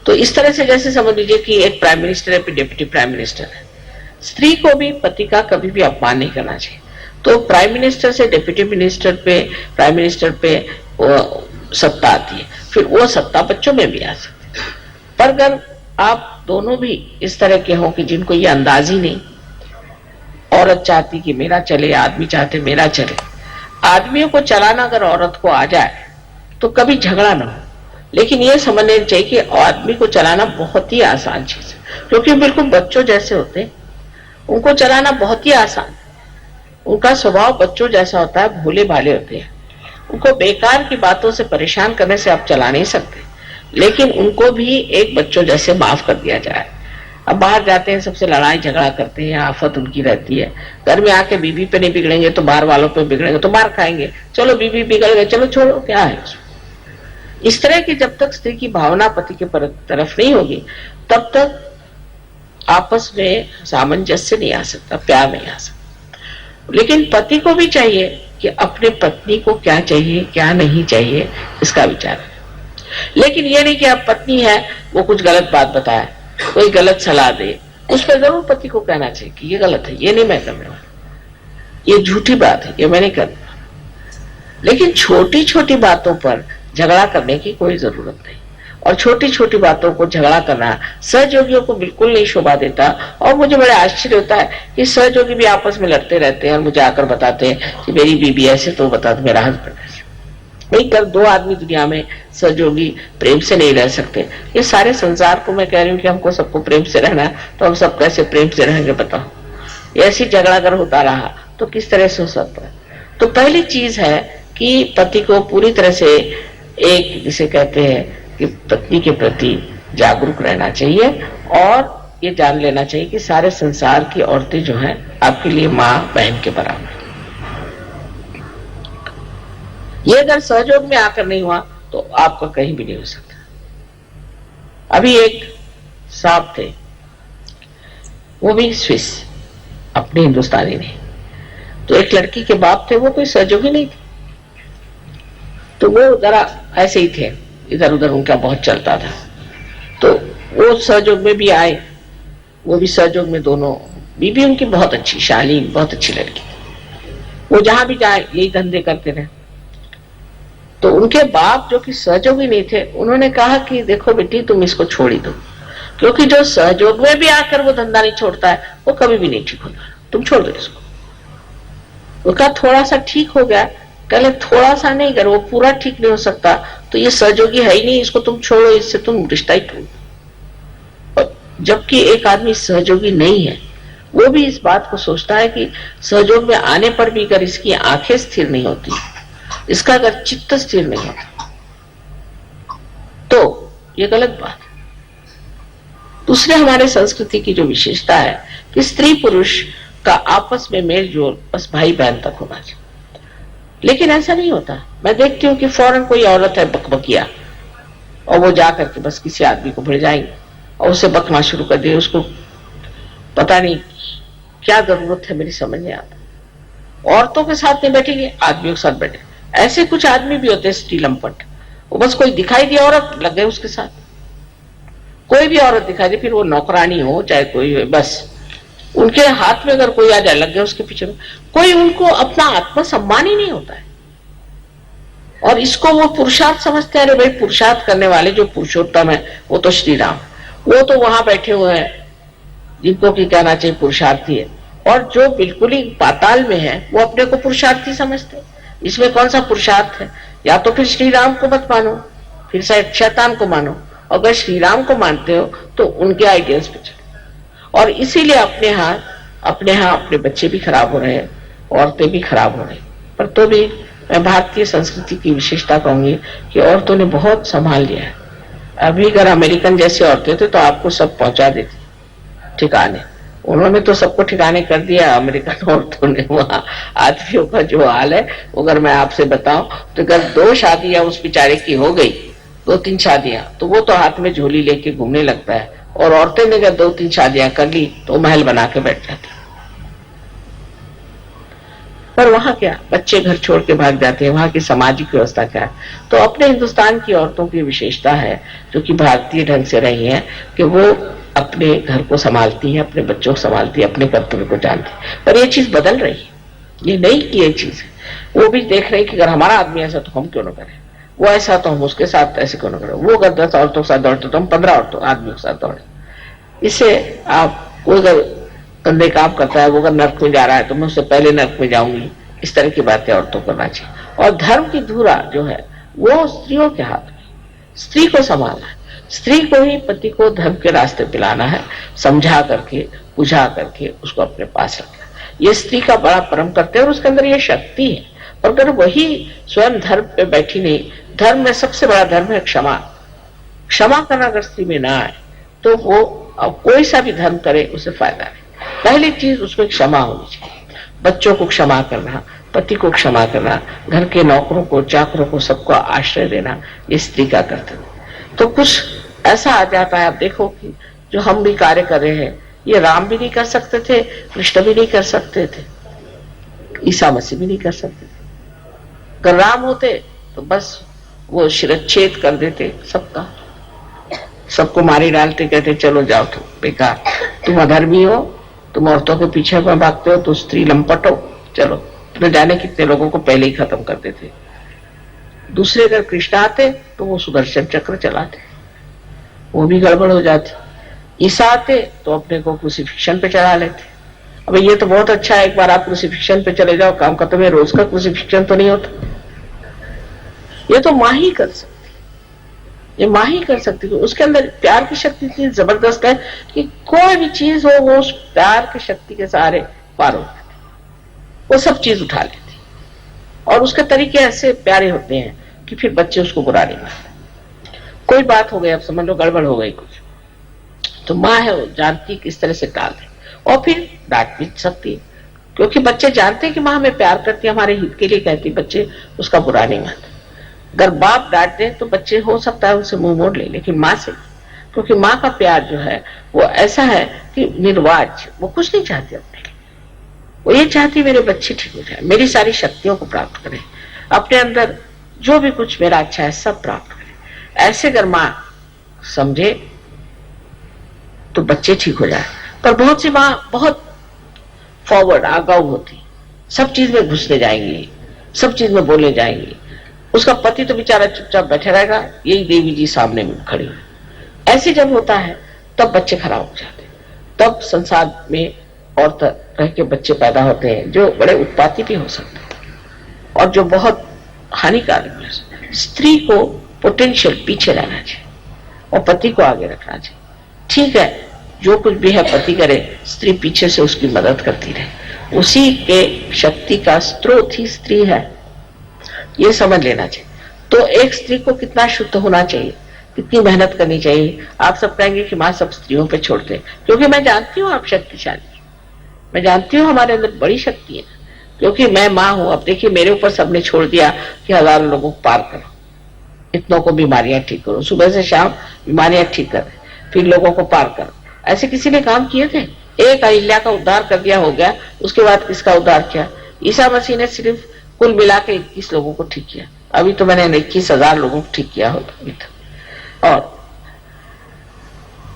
तो इस तरह से जैसे समझ लीजिए कि एक प्राइम मिनिस्टर है, डिप्टी प्राइम मिनिस्टर है, स्त्री को भी पति का कभी भी अपमान नहीं करना चाहिए। तो प्राइम मिनिस्टर से डिप्टी मिनिस्टर पे, प्राइम मिनिस्टर पे सत्ता आती है, फिर वो सत्ता बच्चों में भी आ सकती है। पर अगर आप दोनों भी इस तरह के हो कि जिनको ये अंदाज ही नहीं, औरत चाहती कि मेरा चले, आदमी चाहते मेरा चले, आदमियों को चलाना अगर औरत को आ जाए तो कभी झगड़ा ना हो। लेकिन ये समझना चाहिए कि आदमी को चलाना बहुत ही आसान चीज है, क्योंकि बिल्कुल बच्चों जैसे होते हैं, उनको चलाना बहुत ही आसान है। उनका स्वभाव बच्चों जैसा होता है, भोले भाले होते हैं। उनको बेकार की बातों से परेशान करने से आप चला नहीं सकते, लेकिन उनको भी एक बच्चों जैसे माफ कर दिया जाए। अब बाहर जाते हैं, सबसे लड़ाई झगड़ा करते हैं, आफत उनकी रहती है। घर में आके बीवी पे नहीं बिगड़ेंगे तो बाहर वालों पे बिगड़ेंगे, तो मार खाएंगे। चलो बीवी बिगड़ गए, चलो छोड़ो, क्या है उसमें। इस तरह की जब तक स्त्री की भावना पति के तरफ नहीं होगी, तब तक आपस में सामंजस्य नहीं आ सकता, प्यार नहीं आ सकता। लेकिन पति को भी चाहिए कि अपने पत्नी को क्या चाहिए, क्या नहीं चाहिए, इसका विचार है। लेकिन ये नहीं कि आप पत्नी है, वो कुछ गलत बात बताए, कोई गलत सलाह दे, उस पर जरूर पति को कहना चाहिए कि ये गलत है, ये नहीं मैं करने वाला, ये झूठी बात है, ये मैं नहीं करना। लेकिन छोटी छोटी बातों पर झगड़ा करने की कोई जरूरत नहीं। और छोटी छोटी बातों को झगड़ा करना सहयोगियों को बिल्कुल नहीं शोभा देता। और मुझे बड़ा आश्चर्य होता है कि सहयोगी भी आपस में लड़ते रहते हैं और मुझे आकर बताते हैं कि मेरी बीबी ऐसे, तो बता दो मेरा हस्बैंड ऐसे। नहीं कर, दो आदमी दुनिया में सहयोगी प्रेम से नहीं रह सकते। ये सारे संसार को मैं कह रही हूँ कि हमको सबको प्रेम से रहना है, तो हम सब कैसे प्रेम से रहेंगे बताओ। ऐसी झगड़ा अगर होता रहा तो किस तरह से हो सकता है। तो पहली चीज है कि पति को पूरी तरह से एक, जिसे कहते हैं कि पत्नी के प्रति जागरूक रहना चाहिए और ये जान लेना चाहिए कि सारे संसार की औरतें जो हैं आपके लिए माँ बहन के बराबर। ये अगर सहयोग में आकर नहीं हुआ तो आपका कहीं भी नहीं हो सकता। अभी एक साहब थे, वो भी स्विस, अपने हिंदुस्तानी नहीं, तो एक लड़की के बाप थे, वो कोई सहयोगी नहीं थे, तो वो जरा ऐसे ही थे, इधर उधर उनका बहुत चलता था। तो वो सहयोग में भी आए, वो भी सहयोग में, दोनों बीबी उनकी बहुत अच्छी, शालीन, बहुत अच्छी लड़की। वो जहां भी जाए यही धंधे करते रहे। तो उनके बाप जो कि सहयोगी नहीं थे, उन्होंने कहा कि देखो बेटी तुम इसको छोड़ ही दो, क्योंकि जो सहयोग में भी आकर वो धंधा नहीं छोड़ता है वो कभी भी नहीं ठीक होता, तुम छोड़ दो इसको। वो कहा थोड़ा सा ठीक हो गया, कहले थोड़ा सा नहीं, अगर वो पूरा ठीक नहीं हो सकता तो ये सहयोगी है ही नहीं, इसको तुम छोड़ो, इससे तुम रिश्ता ही तोड़। जबकि एक आदमी सहयोगी नहीं है, वो भी इस बात को सोचता है कि सहयोग में आने पर भी अगर इसकी आंखें स्थिर नहीं होती, इसका अगर चित्त स्थिर नहीं होता, तो ये गलत बात है। दूसरे हमारे संस्कृति की जो विशेषता है कि स्त्री पुरुष का आपस में मेल जोल बस भाई बहन तक होना चाहिए, लेकिन ऐसा नहीं होता। मैं देखती हूँ कि फौरन कोई औरत है बकबकिया, और वो जाकर के बस किसी आदमी को भिड़ जाएंगे और उसे बकना शुरू कर दिए। उसको पता नहीं क्या जरूरत है, मेरी समझ नहीं आता। औरतों के साथ नहीं बैठेंगे, आदमियों के साथ बैठे। ऐसे कुछ आदमी भी होते हैं स्त्री लंपट, वो बस कोई दिखाई दी औरत लग गए उसके साथ। कोई भी औरत दिखाई दे, फिर वो नौकरानी हो चाहे कोई हो, बस उनके हाथ में अगर कोई आ जाए लग गए उसके पीछे में। कोई उनको अपना आत्मसम्मान ही नहीं होता है, और इसको वो पुरुषार्थ समझते हैं। अरे भाई, पुरुषार्थ करने वाले जो पुरुषोत्तम है वो तो श्री राम, वो तो वहां बैठे हुए हैं जिनको की कहना चाहिए पुरुषार्थी है, और जो बिल्कुल ही पाताल में है वो अपने को पुरुषार्थी समझते हैं। इसमें कौन सा पुरुषार्थ है? या तो फिर श्री राम को मत मानो, फिर शैतान को मानो। अगर श्री राम को मानते हो तो उनके आइडियल्स पे चलो। और इसीलिए अपने यहाँ अपने बच्चे भी खराब हो रहे हैं, औरतें भी खराब हो रही। पर तो भी मैं भारतीय संस्कृति की विशेषता कहूंगी कि औरतों ने बहुत संभाल लिया है। अभी अगर अमेरिकन जैसी औरतें थे तो आपको सब पहुंचा देती ठिकाने, उन्होंने तो सबको ठिकाने कर दिया अमेरिकन औरतों ने। वहां आदमियों का जो हाल है, अगर मैं आपसे बताऊं तो अगर 2 शादियां उस बेचारे की हो गई, 2-3 शादियां, तो वो तो हाथ में झोली लेके घूमने लगता है। और औरतें ने अगर 2-3 शादियां कर ली तो महल बना के बैठ जाती। पर वहां क्या, बच्चे घर छोड़ के भाग जाते हैं, वहां की सामाजिक व्यवस्था क्या है। तो अपने हिंदुस्तान की औरतों की विशेषता है, जो कि भारतीय ढंग से रही है, कि वो अपने घर को संभालती है, अपने बच्चों को संभालती है, अपने कर्तव्य को जानती है। पर ये चीज बदल रही है, ये नहीं की ये चीज है। वो भी देख रहे कि अगर हमारा आदमी ऐसा तो हम क्यों ना करें, वो ऐसा तो हम उसके साथ ऐसे क्यों ना करें, वो अगर 10 औरतों के साथ दौड़ते तो हम 15 औरतों आदमियों के साथ दौड़े। इससे आप, वो अगर गंदे काम करता है, वो अगर नर्क में जा रहा है तो मैं उससे पहले नर्क में जाऊंगी, इस तरह की बातें औरतों को करना चाहिए। और धर्म की धुरा जो है वो स्त्रियों के हाथ में, स्त्री को संभालना है, स्त्री को ही पति को धर्म के रास्ते पे लाना है, समझा करके, बुझा करके उसको अपने पास रखना। ये स्त्री का बड़ा परम कर्तव्य है और उसके अंदर ये शक्ति है। और अगर वही स्वयं धर्म पे बैठी नहीं, धर्म में सबसे बड़ा धर्म है क्षमा। क्षमा करना अगर स्त्री में ना आए तो वो कोई सा भी धर्म करे उसे फायदा नहीं। पहली चीज उसमें क्षमा होनी चाहिए, बच्चों को क्षमा करना, पति को क्षमा करना, घर के नौकरों को, चाकरों को, सबको आश्रय देना, ये स्त्री का कर्तव्य। तो कुछ ऐसा आ जाता है, आप देखो कि जो हम भी कार्य कर रहे हैं, ये राम भी नहीं कर सकते थे, कृष्ण भी नहीं कर सकते थे, ईसा मसीह भी नहीं कर सकते थे। अगर राम होते तो बस वो शिरच्छेद कर देते सबका, सबको मारे डालते, कहते चलो जाओ तुम बेकार, तुम अधर्मी हो, तुम औरतों के पीछे में भागते हो, तो स्त्री लंपट हो, चलो। न जाने कितने लोगों को पहले ही खत्म कर देते। दूसरे अगर कृष्ण आते तो वो सुदर्शन चक्र चलाते, वो भी गड़बड़ हो जाती। ईसा आते तो अपने को क्रूसिफिक्शन पे चढ़ा लेते। अब ये तो बहुत अच्छा है, एक बार आप क्रूसिफिक्शन पे चले जाओ, काम खत्म है। रोज का क्रूसिफिक्शन तो नहीं होता, ये तो माँ ही कर सकती, ये माँ ही कर सकती है। उसके अंदर प्यार की शक्ति इतनी जबरदस्त है कि कोई भी चीज हो वो उस प्यार की शक्ति के सहारे पार हो जाती, वो सब चीज उठा लेती। और उसके तरीके ऐसे प्यारे होते हैं कि फिर बच्चे उसको बुरा नहीं मानते। कोई बात हो गई, अब समझ लो गड़बड़ हो गई कुछ, तो माँ है वो जानती किस तरह से टाल दे, और फिर डांट भी सकती है, क्योंकि बच्चे जानते हैं कि माँ हमें प्यार करती है, हमारे हित के लिए कहती, बच्चे उसका बुरा नहीं मानते। अगर बाप डांट दे तो बच्चे हो सकता है उनसे मुंह मोड़ ले, लेकिन माँ से, क्योंकि माँ का प्यार जो है वो ऐसा है कि निर्वाज, वो कुछ नहीं चाहती अपने लिए, वो ये चाहती मेरे बच्चे ठीक हो जाए, मेरी सारी शक्तियों को प्राप्त करें, अपने अंदर जो भी कुछ मेरा अच्छा है सब प्राप्त करें। ऐसे अगर माँ समझे तो बच्चे ठीक हो जाए। पर बहुत सी माँ बहुत फॉरवर्ड, आगाऊ होती, सब चीज में घुसने जाएंगी, सब चीज में बोलने जाएंगी। उसका पति तो बेचारा चुपचाप बैठे रहेगा, यही देवी जी सामने में खड़ी हुई। ऐसे जब होता है तब बच्चे खराब हो जाते, तब संसार में और तरह के बच्चे पैदा होते हैं जो बड़े उत्पाती भी हो सकते हैं और जो बहुत हानिकारक भी हो सकते हैं। स्त्री को पोटेंशियल पीछे रहना चाहिए और पति को आगे रखना चाहिए। ठीक है, जो कुछ भी है पति करे, स्त्री पीछे से उसकी मदद करती रहे, उसी के शक्ति का स्रोत ही स्त्री है, ये समझ लेना चाहिए। तो एक स्त्री को कितना शुद्ध होना चाहिए, कितनी मेहनत करनी चाहिए। आप सब कहेंगे कि माँ सब स्त्रियों पे छोड़ते, क्योंकि मैं जानती हूँ आप शक्तिशाली, मैं जानती हूँ हमारे अंदर बड़ी शक्ति है, क्योंकि मैं माँ हूँ। अब देखिए मेरे ऊपर सबने छोड़ दिया कि हजारों लोगों को पार करो, इतनों को बीमारियां ठीक करो, सुबह से शाम बीमारियां ठीक कर, फिर लोगों को पार करो। ऐसे किसी ने काम किए थे? एक अहिल्या का उद्धार कर दिया, हो गया। उसके बाद किसका उद्धार किया? ईसा मसीह ने सिर्फ कुल मिला के 21 लोगों को ठीक किया। अभी तो मैंने 21,000 लोगों को ठीक किया होता। और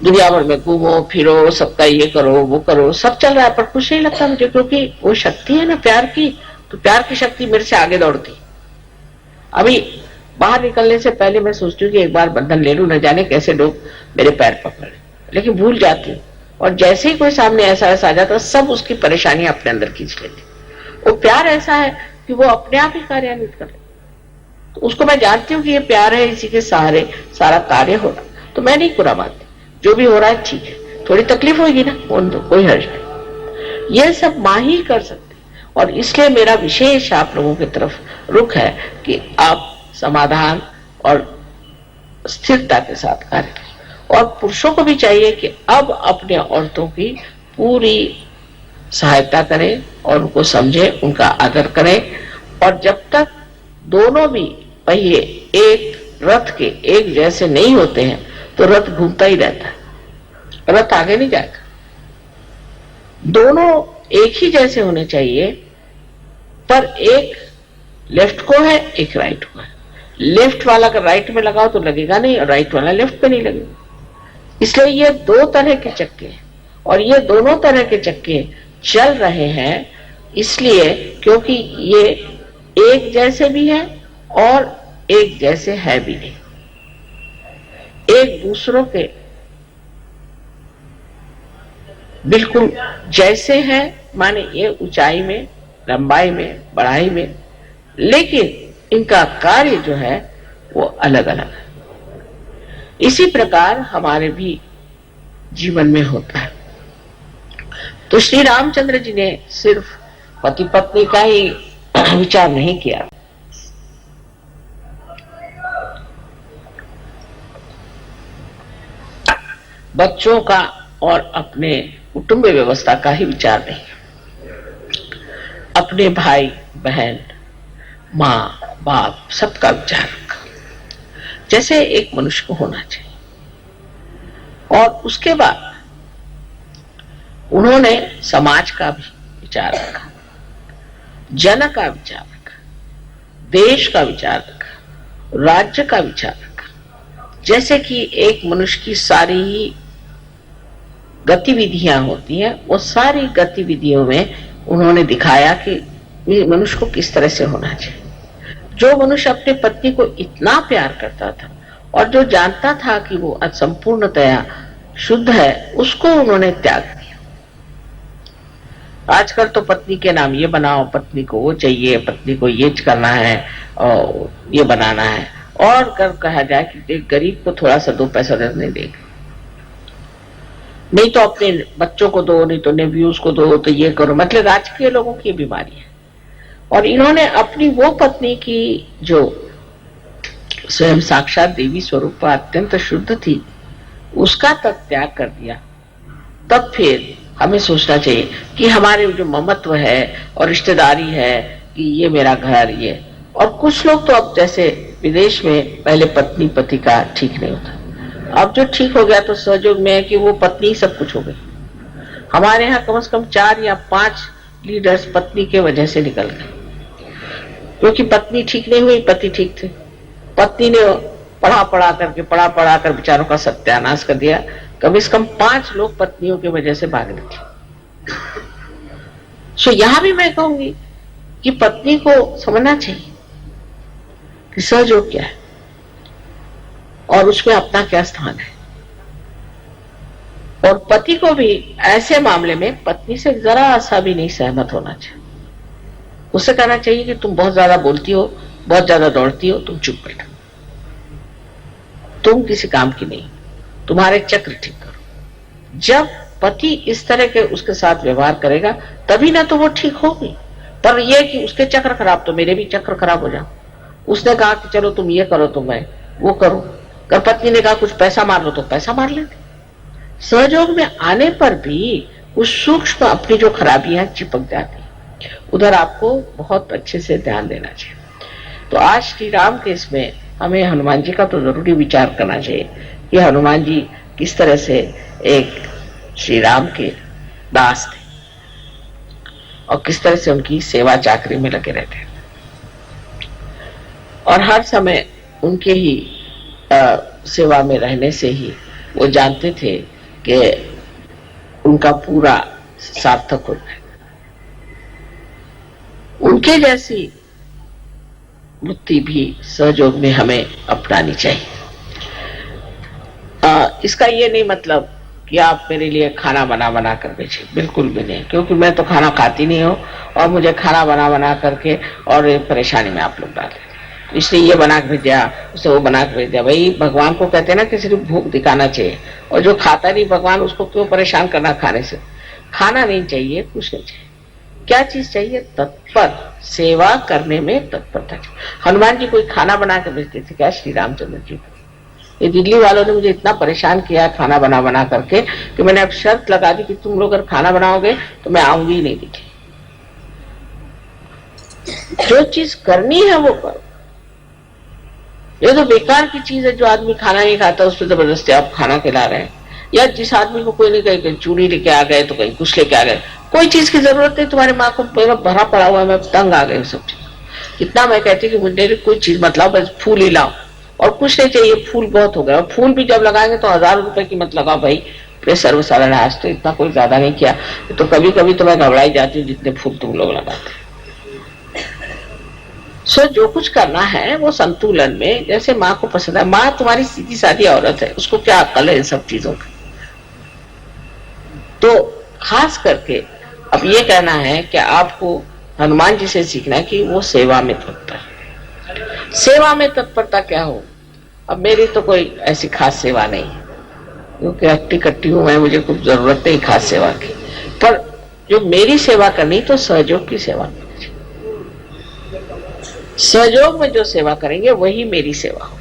दुनिया भर में घूमो फिरो, सबका ये करो वो करो, सब चल रहा है, पर कुछ नहीं लगता मुझे, क्योंकि वो शक्ति है ना प्यार की, तो प्यार की शक्ति मेरे से आगे दौड़ती। अभी बाहर निकलने से पहले मैं सोचती हूँ कि एक बार बंधन ले लूं, न जाने कैसे लोग मेरे पैर पकड़े, लेकिन भूल जाती हूँ। और जैसे ही कोई सामने ऐसा आ जाता, सब उसकी परेशानियां अपने अंदर खींच लेती। वो प्यार ऐसा है कि वो अपने आप ही कार्यान्वित करे, तो उसको मैं जानती हूँ कि ये प्यार है, इसी के सहारे सारा कार्य हो रहा। तो मैं नहीं बुरा मानती, जो भी हो रहा है ठीक है, थोड़ी तकलीफ होगी ना, कोई हर्ज नहीं, ये सब माँ ही कर सकते। और इसलिए मेरा विशेष आप लोगों की तरफ रुख है कि आप समाधान और स्थिरता के साथ कार्य करें। और पुरुषों को भी चाहिए कि अब अपने औरतों की पूरी सहायता करें और उनको समझे, उनका आदर करें। और जब तक दोनों भी पहिए एक रथ के एक जैसे नहीं होते हैं तो रथ घूमता ही रहता है, रथ आगे नहीं जाएगा। दोनों एक ही जैसे होने चाहिए, पर एक लेफ्ट को है, एक राइट को है। लेफ्ट वाला अगर राइट में लगाओ तो लगेगा नहीं, और राइट वाला लेफ्ट पे नहीं लगेगा। इसलिए ये दो तरह के चक्के हैं, और ये दोनों तरह के चक्के चल रहे हैं इसलिए क्योंकि ये एक जैसे भी है और एक जैसे है भी नहीं। एक दूसरों के बिल्कुल जैसे हैं, माने ये ऊंचाई में, लंबाई में, बढ़ाई में, लेकिन इनका कार्य जो है वो अलग अलग है। इसी प्रकार हमारे भी जीवन में होता है। तो श्री रामचंद्र जी ने सिर्फ पति पत्नी का ही विचार नहीं किया, बच्चों का और अपने कुटुंब व्यवस्था का ही विचार नहीं, अपने भाई बहन, माँ बाप सबका विचार रखा, जैसे एक मनुष्य को होना चाहिए। और उसके बाद उन्होंने समाज का भी विचार रखा, जन का विचार रखा, देश का विचार रखा, राज्य का विचार रखा। जैसे कि एक मनुष्य की सारी ही गतिविधियां होती हैं, वो सारी गतिविधियों में उन्होंने दिखाया कि मनुष्य को किस तरह से होना चाहिए। जो मनुष्य अपने पत्नी को इतना प्यार करता था और जो जानता था कि वो संपूर्णतया शुद्ध है, उसको उन्होंने त्याग दिया। आजकल तो पत्नी के नाम ये बनाओ, पत्नी को वो चाहिए, पत्नी को ये करना है और ये बनाना है, और कर कहा जाए कि गरीब को थोड़ा सा दो पैसा नहीं देगा, नहीं तो अपने बच्चों को दो, नहीं तो नेव्यूज को दो, तो ये करो। मतलब राजकीय लोगों की बीमारी है। और इन्होंने अपनी वो पत्नी की जो स्वयं साक्षात देवी स्वरूप अत्यंत शुद्ध थी, उसका तक त्याग कर दिया। तब फिर हमें सोचना चाहिए कि हमारे जो ममत्व है और रिश्तेदारी है कि ये मेरा घर, ये, और कुछ लोग तो अब जैसे विदेश में पहले पत्नी पति का ठीक नहीं होता, अब जो ठीक हो गया तो सहयोग में है कि वो पत्नी सब कुछ हो गई। हमारे यहाँ कम से कम 4 या 5 लीडर्स पत्नी के वजह से निकल गए, क्योंकि पत्नी ठीक नहीं हुई, पति ठीक थे। पत्नी ने पढ़ा कर विचारों का सत्यानाश कर दिया। कम से कम 5 लोग पत्नियों की वजह से भाग गए थे। सो यहां भी मैं कहूंगी कि पत्नी को समझना चाहिए कि सहयोग क्या है और उसमें अपना क्या स्थान है। और पति को भी ऐसे मामले में पत्नी से जरा सा भी नहीं सहमत होना चाहिए। उसे कहना चाहिए कि तुम बहुत ज्यादा बोलती हो, बहुत ज्यादा दौड़ती हो, तुम चुप बैठो, तुम किसी काम की नहीं, तुम्हारे चक्र ठीक करो। जब पति इस तरह के उसके साथ व्यवहार करेगा तभी ना तो वो ठीक होगी। पर यह कि उसके चक्र खराब तो मेरे भी चक्र खराब हो जाओ। उसने कहा कि चलो तुम ये करो तो मैं वो करो, कर पत्नी ने कहा कुछ पैसा मार लो तो पैसा मार लेते। सहयोग में आने पर भी उस सूक्ष्म अपनी जो खराबियां चिपक जाती, उधर आपको बहुत अच्छे से ध्यान देना चाहिए। तो आज श्री राम के इसमें हमें हनुमान जी का तो जरूरी विचार करना चाहिए कि हनुमान जी किस तरह से एक श्री राम के दास थे और किस तरह से उनकी सेवा चाकरी में लगे रहते हैं, और हर समय उनके ही सेवा में रहने से ही वो जानते थे कि उनका पूरा सार्थक हो जाए। उनके जैसी वृत्ति भी सहयोग में हमें अपनानी चाहिए। इसका ये नहीं मतलब कि आप मेरे लिए खाना बना कर बेचे, बिल्कुल भी नहीं, क्योंकि मैं तो खाना खाती नहीं हूँ और मुझे खाना बना करके और परेशानी में आप लोग डाले, इसलिए ये बना के भेज दिया, उसे वो बना के भेज दिया। भाई भगवान को कहते हैं ना कि सिर्फ भूख दिखाना चाहिए, और जो खाता नहीं भगवान उसको क्यों परेशान करना खाने से। खाना नहीं चाहिए, कुछ नहीं चाहिए। क्या चीज चाहिए? तत्पर सेवा करने में तत्परता चाहिए। हनुमान जी कोई खाना बना के भेजते थे क्या श्री रामचंद्र जी को? ये दिल्ली वालों ने मुझे इतना परेशान किया खाना बना करके कि मैंने अब शर्त लगा दी कि तुम लोग अगर खाना बनाओगे तो मैं आऊंगी ही नहीं दिखे। जो चीज करनी है वो करो। ये तो बेकार की चीज है जो आदमी खाना नहीं खाता उस पर जबरदस्ती आप खाना खिला रहे हैं। या जिस आदमी को कोई नहीं कहीं चूड़ी लेके आ गए तो कहीं कुछ लेके आ गए, कोई चीज की जरूरत नहीं, तुम्हारी माँ को भरा पड़ा हुआ है, मैं तंग आ गई सब चीज। कितना मैं कहती कि मुझे कोई चीज मत लाओ, बस फूल ही लाओ, और कुछ नहीं चाहिए, फूल बहुत हो गया। और फूल भी जब लगाएंगे तो 1000 रुपए की मत लगाओ भाई, प्रेशर वसारा आज तो इतना कोई ज्यादा नहीं किया। तो कभी कभी तो मैं घबराई जाती हूँ जितने फूल तुम लोग लगाते। सो जो कुछ करना है वो संतुलन में, जैसे माँ को पसंद है। माँ तुम्हारी सीधी सादी औरत है, उसको क्या अक्ल है इन सब चीजों की। तो खास करके अब ये कहना है कि आपको हनुमान जी से सीखना है कि वो सेवा में तत्पर। सेवा में तत्परता क्या हो? अब मेरी तो कोई ऐसी खास सेवा नहीं है, क्योंकि अट्टी कट्टी हूं मैं, मुझे कुछ जरूरत नहीं खास सेवा की। पर जो मेरी सेवा करनी तो सहयोग की सेवा करनी, सहयोग में जो सेवा करेंगे वही मेरी सेवा हो।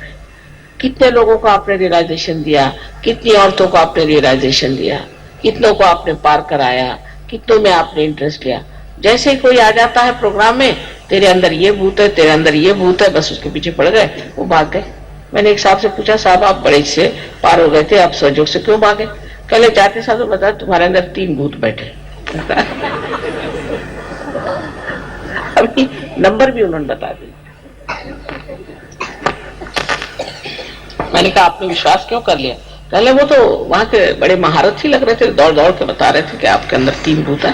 कितने लोगों को आपने रियलाइजेशन दिया, कितनी औरतों को आपने रियलाइजेशन दिया, कितनों को आपने पार कराया, कितनों में आपने इंटरेस्ट लिया। जैसे ही कोई आ जाता है प्रोग्राम में, तेरे अंदर ये भूत है, तेरे अंदर ये भूत है, बस उसके पीछे पड़ गए, वो भाग गए। मैंने एक साहब से पूछा, साहब आप बड़े से पार हो गए थे, आप सहयोग से क्यों भागे? कल जाते साहब तो बताया तुम्हारे अंदर 3 भूत बैठे। अभी नंबर भी उन्होंने बता दिया। मैंने कहा आपने विश्वास क्यों कर लिया? पहले वो तो वहां के बड़े महारथ ही लग रहे थे, दौड़ दौड़ के बता रहे थे कि आपके अंदर 3 भूत है।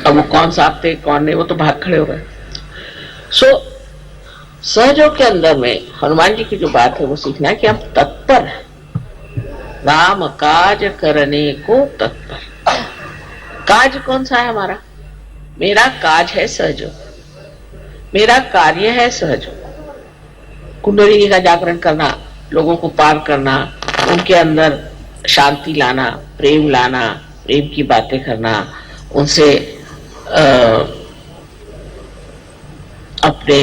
अब वो कौन साहब थे कौन नहीं, वो तो भाग खड़े हो गए। सो सहयोग के अंदर में हनुमान जी की जो बात है वो सीखना है कि हम तत्पर हैं, राम काज करने को तत्पर। काज कौन सा है हमारा? मेरा काज है सहयोग, मेरा कार्य है सहयोग। कुंडलिनी का जागरण करना, लोगों को पार करना, उनके अंदर शांति लाना, प्रेम लाना, प्रेम की बातें करना, उनसे अपने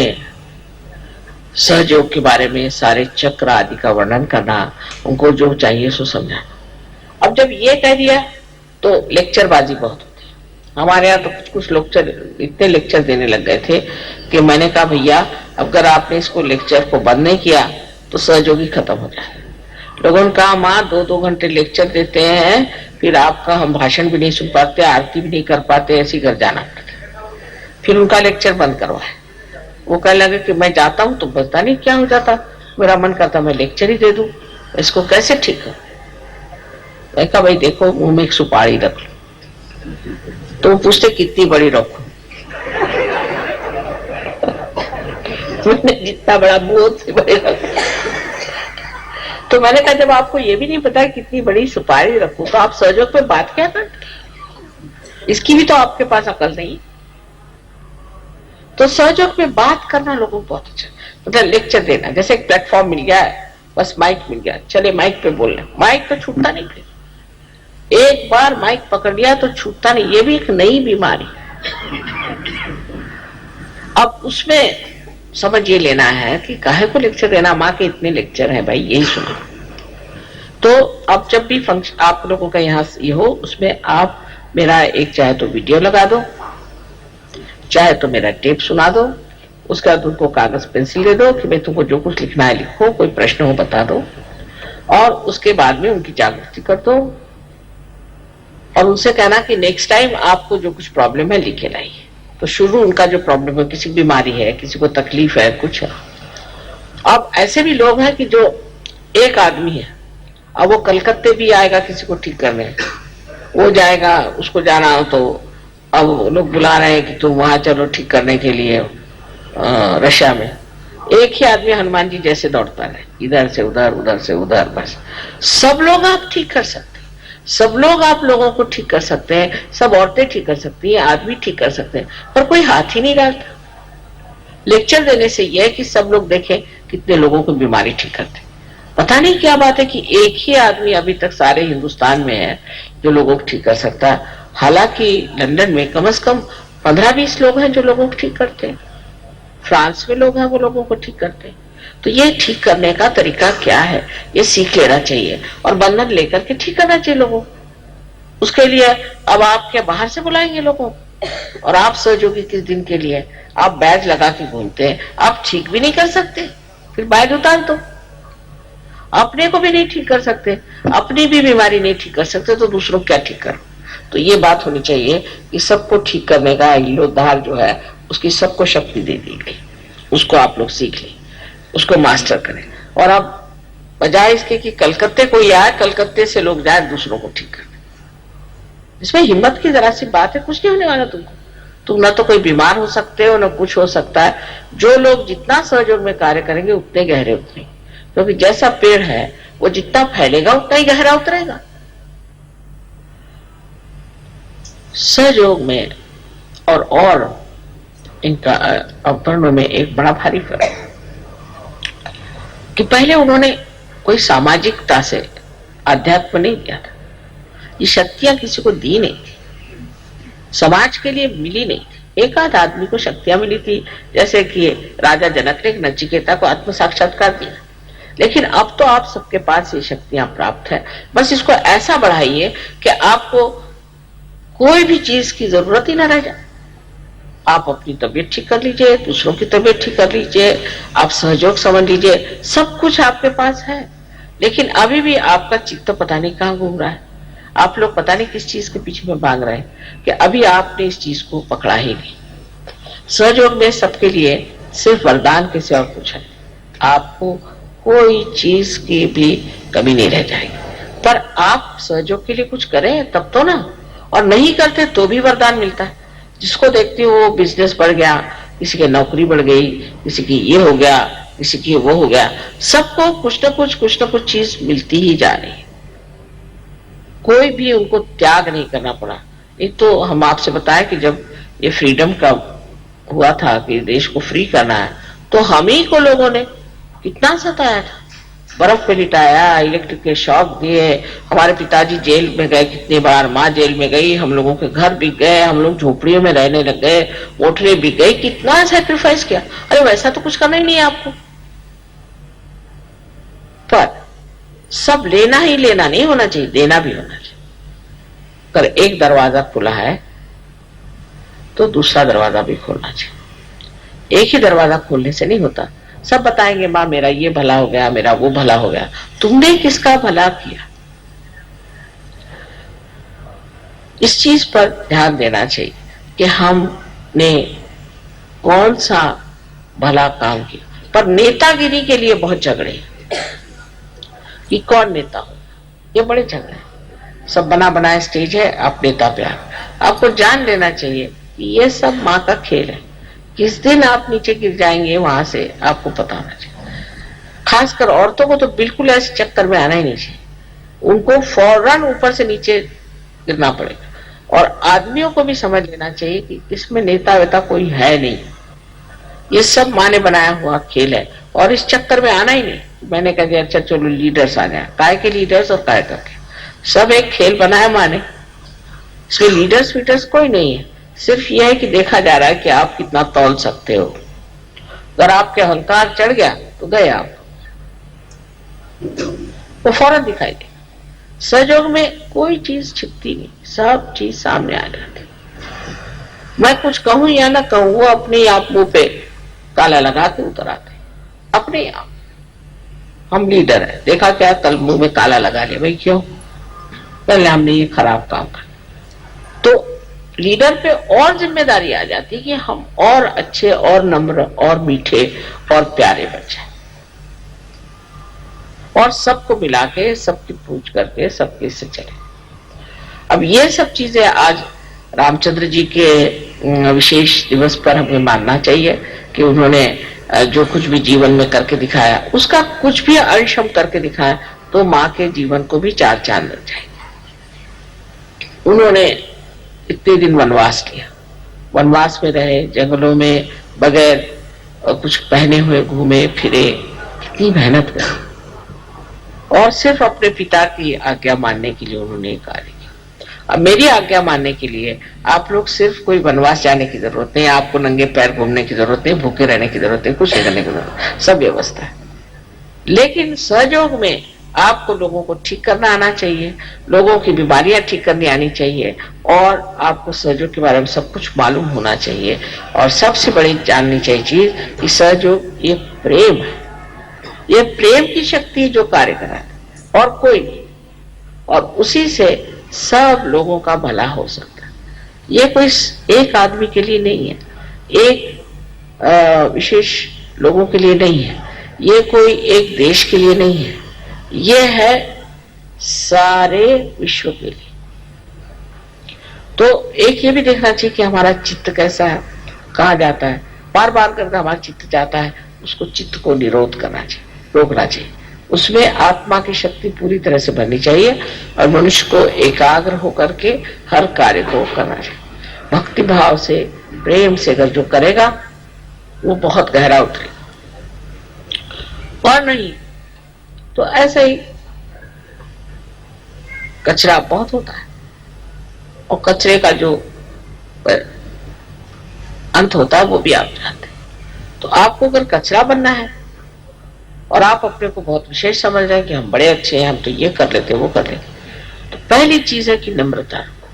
सहयोग के बारे में सारे चक्र आदि का वर्णन करना, उनको जो चाहिए सो समझाना। अब जब ये कह दिया तो लेक्चरबाजी बहुत होती है। हमारे यहाँ तो कुछ लेक्चर, इतने लेक्चर देने लग गए थे कि मैंने कहा भैया अगर आपने इसको लेक्चर को बंद नहीं किया तो सहयोगी खत्म हो जाए। लोगों ने कहा माँ 2-2 घंटे लेक्चर देते हैं, फिर आपका हम भाषण भी नहीं सुन पाते, आरती भी नहीं कर पाते, ऐसे घर जाना पड़ता। फिर उनका लेक्चर बंद करवाए। वो कहने लगे कि मैं जाता हूँ तो पता नहीं क्या हो जाता, मेरा मन करता मैं लेक्चर ही दे दूं, इसको कैसे ठीक है? मैं कहा भाई देखो मुंह में एक सुपारी रख लो। तो वो पूछते कितनी बड़ी रखो? जितना बड़ा मुंह से बड़े रखो। तो मैंने कहा जब आपको ये भी नहीं पता कितनी बड़ी सुपारी रखूं तो आप सहयोग पे बात क्या करते? इसकी भी तो आपके पास अकल नहीं। तो सहयोग पे बात करना लोगों को बहुत अच्छा, मतलब लेक्चर देना। जैसे एक प्लेटफॉर्म मिल गया है, बस माइक मिल गया, चले माइक पे बोलना, माइक तो छूटता नहीं। फिर एक बार माइक पकड़ लिया तो छूटता नहीं। ये भी एक नई बीमारी। अब उसमें समझ ये लेना है कि काहे को लेक्चर देना, माँ के इतने लेक्चर हैं भाई, यही सुनो। तो अब जब भी फंक्शन आप लोगों का यहाँ ये हो, उसमें आप मेरा एक चाहे तो वीडियो लगा दो, चाहे तो मेरा टेप सुना दो, उसके बाद उनको कागज पेंसिल दे दो कि भाई तुमको जो कुछ लिखना है लिखो, कोई प्रश्न हो बता दो, और उसके बाद में उनकी जागृति कर दो और उनसे कहना कि नेक्स्ट टाइम आपको जो कुछ प्रॉब्लम है लिखे लाइए। तो शुरू उनका जो प्रॉब्लम है, किसी बीमारी है, किसी को तकलीफ है, कुछ है। अब ऐसे भी लोग हैं कि जो एक आदमी है, अब वो कलकत्ते भी आएगा किसी को ठीक करने, वो जाएगा, उसको जाना हो तो अब लोग बुला रहे हैं कि तुम वहां चलो ठीक करने के लिए रशिया में। एक ही आदमी हनुमान जी जैसे दौड़ता है, इधर से उधर, उधर से उधर, बस। सब लोग आप ठीक कर सकते, सब लोग आप लोगों को ठीक कर सकते हैं, सब औरतें ठीक कर सकती हैं, आदमी ठीक कर सकते हैं, पर कोई हाथ ही नहीं डालता। लेक्चर देने से यह है कि सब लोग देखें कितने लोगों को बीमारी ठीक करते। पता नहीं क्या बात है कि एक ही आदमी अभी तक सारे हिंदुस्तान में है जो लोगों को ठीक कर सकता है। हालांकि लंदन में कम से कम 15-20 लोग हैं जो लोगों को ठीक करते हैं, फ्रांस में लोग हैं वो लोगों को ठीक करते हैं। तो ये ठीक करने का तरीका क्या है, ये सीख लेना चाहिए और बंधन लेकर के ठीक करना चाहिए लोगों। उसके लिए अब आप क्या बाहर से बुलाएंगे लोगों, और आप सहयोगी किस दिन के लिए आप बैज लगा के घूमते हैं, आप ठीक भी नहीं कर सकते, फिर बैज उतार दो। अपने को भी नहीं ठीक कर सकते, अपनी भी बीमारी नहीं ठीक कर सकते, तो दूसरों क्या ठीक करो। तो ये बात होनी चाहिए कि सबको ठीक करने का इल्लोद्धार जो है उसकी सबको शक्ति दे दी गई, उसको आप लोग सीख लें, उसको मास्टर करें। और अब बजाय इसके कि कलकत्ते कोई आए, कलकत्ते से लोग जाए दूसरों को ठीक करने, इसमें हिम्मत की जरा सी बात है, कुछ नहीं होने वाला तुमको। तुम न तो कोई बीमार हो सकते हो, न कुछ हो सकता है। जो लोग जितना सहयोग में कार्य करेंगे उतने गहरे उतरेंगे, क्योंकि जैसा पेड़ है वो जितना फैलेगा उतना ही गहरा उतरेगा। सहयोग में और इनका अवतरणों में एक बड़ा भारी फर्क है कि पहले उन्होंने कोई सामाजिकता से अध्यात्म नहीं दिया था, ये शक्तियां किसी को दी नहीं थी, समाज के लिए मिली नहीं थी। एक आध आदमी को शक्तियां मिली थी, जैसे कि राजा जनक ने नचिकेता को आत्म साक्षात्कार दिया। लेकिन अब तो आप सबके पास ये शक्तियां प्राप्त है, बस इसको ऐसा बढ़ाइए कि आपको कोई भी चीज की जरूरत ही ना रह जाए। आप अपनी तबीयत ठीक कर लीजिए, दूसरों की तबीयत ठीक कर लीजिए, आप सहयोग समझ लीजिए, सब कुछ आपके पास है। लेकिन अभी भी आपका चित्त पता नहीं कहां घूम रहा है, आप लोग पता नहीं किस चीज के पीछे में भाग रहे हैं कि अभी आपने इस चीज को पकड़ा ही नहीं। सहयोग में सबके लिए सिर्फ वरदान के सिवा कुछ है, आपको कोई चीज की भी कमी नहीं रह जाएगी। पर आप सहयोग के लिए कुछ करें तब तो ना, और नहीं करते तो भी वरदान मिलता है। जिसको देखते हो वो बिजनेस बढ़ गया, किसी की नौकरी बढ़ गई, किसी की ये हो गया, किसी की वो हो गया, सबको कुछ न कुछ चीज मिलती ही जा रही है। कोई भी उनको त्याग नहीं करना पड़ा। एक तो हम आपसे बताएं कि जब ये फ्रीडम का हुआ था कि देश को फ्री करना है, तो हम ही को लोगों ने कितना सताया था, बर्फ पे लिटाया, इलेक्ट्रिक के शॉक दिए, हमारे पिताजी जेल में गए कितनी बार, माँ जेल में गई, हम लोगों के घर बिक गए, हम लोग झोपड़ियों में रहने लग गए, मोटरें बिक गई, कितना सैक्रिफाइस किया। अरे वैसा तो कुछ करना ही नहीं है आपको। पर सब लेना ही लेना नहीं होना चाहिए, देना भी होना चाहिए। अगर एक दरवाजा खुला है तो दूसरा दरवाजा भी खोलना चाहिए। एक ही दरवाजा खोलने से नहीं होता। सब बताएंगे माँ मेरा ये भला हो गया, मेरा वो भला हो गया, तुमने किसका भला किया? इस चीज पर ध्यान देना चाहिए कि हमने कौन सा भला काम किया। पर नेतागिरी के लिए बहुत झगड़े कि कौन नेता हो, ये बड़े झगड़े। सब बना बनाया स्टेज है, आप नेता पे आपको जान लेना चाहिए कि ये सब माँ का खेल है। किस दिन आप नीचे गिर जाएंगे वहां से आपको पता होना चाहिए। खासकर औरतों को तो बिल्कुल ऐसे चक्कर में आना ही नहीं चाहिए, उनको फौरन ऊपर से नीचे गिरना पड़ेगा। और आदमियों को भी समझ लेना चाहिए कि इसमें नेता वेता कोई है नहीं, ये सब माँ ने बनाया हुआ खेल है, और इस चक्कर में आना ही नहीं। मैंने कह दिया अच्छा चलो लीडर्स आ गए, काय के लीडर्स और काय करके, सब एक खेल बनाया माँ ने, इसमें लीडर्स वीडर्स कोई नहीं है। सिर्फ यह है कि देखा जा रहा है कि आप कितना तौल सकते हो। अगर आपके अहंकार चढ़ गया तो गए आप, वो फौरन दिखाई दे। सहयोग में कोई चीज छिपती नहीं, सब चीज सामने आ जाती। मैं कुछ कहूं या ना कहूं, वो अपने आप मुंह पे ताला लगा के उतर आते अपने आप। हम लीडर है, देखा क्या कल मुंह में ताला लगा लिया, भाई क्यों? पहले हमने ये खराब काम कर। तो लीडर पे और जिम्मेदारी आ जाती है कि हम और अच्छे और नम्र और मीठे और प्यारे बन जाए, और सबको मिला के सबकी पूछ करके सबके से चले। अब ये सब चीजें आज रामचंद्र जी के विशेष दिवस पर हमें मानना चाहिए कि उन्होंने जो कुछ भी जीवन में करके दिखाया, उसका कुछ भी अंश हम करके दिखाया तो माँ के जीवन को भी चार चांद लग जाएंगे। उन्होंने इतने दिन वनवास किया, वनवास में रहे, जंगलों में बगैर कुछ पहने हुए घूमे फिरे, कितनी मेहनत करी, और सिर्फ अपने पिता की आज्ञा मानने के लिए उन्होंने कार्य किया। अब मेरी आज्ञा मानने के लिए आप लोग सिर्फ कोई वनवास जाने की जरूरत नहीं, आपको नंगे पैर घूमने की जरूरत नहीं, भूखे रहने की जरूरत नहीं, कुछ नहीं करने की जरूरत, सब व्यवस्था है। लेकिन सहयोग में आपको लोगों को ठीक करना आना चाहिए, लोगों की बीमारियां ठीक करनी आनी चाहिए, और आपको सहयोग के बारे में सब कुछ मालूम होना चाहिए। और सबसे बड़ी जाननी चाहिए चीज कि सहयोग ये प्रेम है, ये प्रेम की शक्ति जो कार्य कर रहा है और कोई नहीं, और उसी से सब लोगों का भला हो सकता है। ये कोई एक आदमी के लिए नहीं है, एक विशेष लोगों के लिए नहीं है, ये कोई एक देश के लिए नहीं है, ये है सारे विश्व के लिए। तो एक ये भी देखना चाहिए कि हमारा चित्त कैसा है, कहाँ जाता है। बार बार करके हमारा चित्त जाता है, उसको चित्त को निरोध करना चाहिए, रोकना चाहिए। उसमें आत्मा की शक्ति पूरी तरह से भरनी चाहिए और मनुष्य को एकाग्र होकर के हर कार्य को करना चाहिए। भक्ति भाव से, प्रेम से अगर जो करेगा वो बहुत गहरा उतरेगा, और नहीं तो ऐसे ही कचरा बहुत होता है, और कचरे का जो अंत होता है वो भी आप जानते हैं। तो आपको अगर कचरा बनना है और आप अपने को बहुत विशेष समझ रहे हैं कि हम बड़े अच्छे हैं, हम तो ये कर लेते वो कर लेते, तो पहली चीज है कि नम्रता रखो,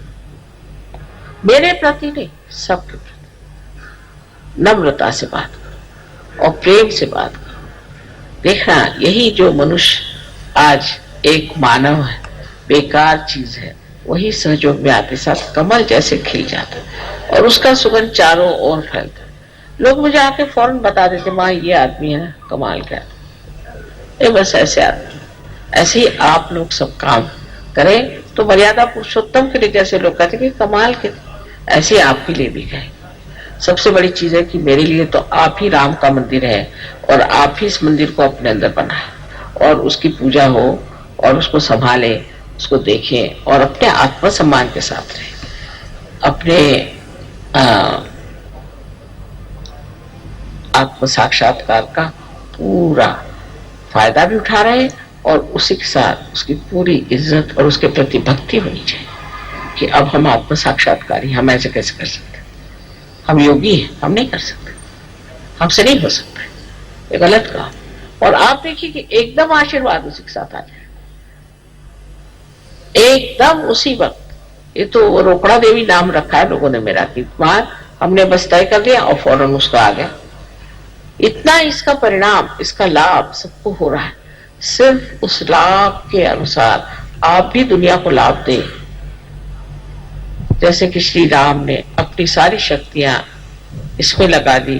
मेरे प्रति नहीं सबके प्रति नम्रता से बात करो और प्रेम से बात करो। देखना यही जो मनुष्य आज एक मानव है, बेकार चीज है, वही सहयोग में आते साथ कमल जैसे खिल जाता है और उसका सुगंध चारों ओर फैलता है। लोग मुझे आके फौरन बता देते, माँ ये आदमी है ना, कमाल का, ये बस ऐसे आदमी। ऐसे ही आप लोग सब काम करें तो मर्यादा पुरुषोत्तम के लिए जैसे लोग कहते हैं कि कमाल के, ऐसे आपके लिए भी कहें। सबसे बड़ी चीज है कि मेरे लिए तो आप ही राम का मंदिर है और आप ही इस मंदिर को अपने अंदर बनाए और उसकी पूजा हो और उसको संभाले, उसको देखें और अपने आत्मसम्मान के साथ रहे, अपने आत्म साक्षात्कार का पूरा फायदा भी उठा रहे हैं और उसी के साथ उसकी पूरी इज्जत और उसके प्रति भक्ति होनी चाहिए कि अब हम आत्म साक्षात्कारी, हम ऐसे कैसे कर सकते, हम योगी हैं, हम नहीं कर सकते, हमसे नहीं हो सकता, ये गलत काम। और आप देखिए कि एकदम आशीर्वाद उसी के साथ आ जाए, एकदम उसी वक्त। ये तो वो रोकड़ा देवी नाम रखा है लोगों ने मेरा, कि वहां हमने बस तय कर दिया और फौरन उसका आ गया। इतना इसका परिणाम, इसका लाभ सबको हो रहा है। सिर्फ उस लाभ के अनुसार आप भी दुनिया को लाभ दें, जैसे कि श्री राम ने अपनी सारी शक्तियां इसमें लगा दी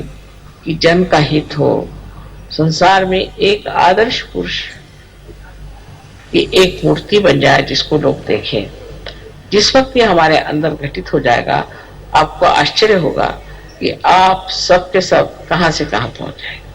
कि जन का हित हो, संसार में एक आदर्श पुरुष की एक मूर्ति बन जाए जिसको लोग देखें। जिस वक्त ये हमारे अंदर घटित हो जाएगा, आपको आश्चर्य होगा कि आप सब के सब कहां से कहां पहुंच जाएंगे।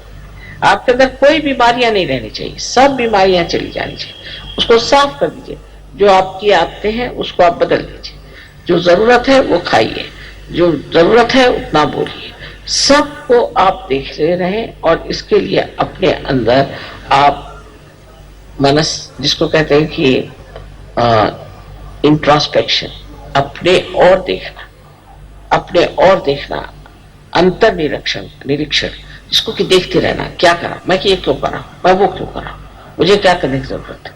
आपके अंदर कोई बीमारियां नहीं रहनी चाहिए, सब बीमारियां चली जानी चाहिए। उसको साफ कर दीजिए, जो आपकी आदतें हैं उसको आप बदल दीजिए, जो जरूरत है वो खाइए, जो जरूरत है उतना बोलिए, सबको आप देख रहे और इसके लिए अपने अंदर आप मनस, जिसको कहते हैं कि इंट्रोस्पेक्शन, अपने और देखना, अपने और देखना, अंतर निरीक्षण, जिसको कि देखते रहना, क्या करा मैं, कि ये क्यों करा मैं, वो क्यों करा, मुझे क्या करने की जरूरत है,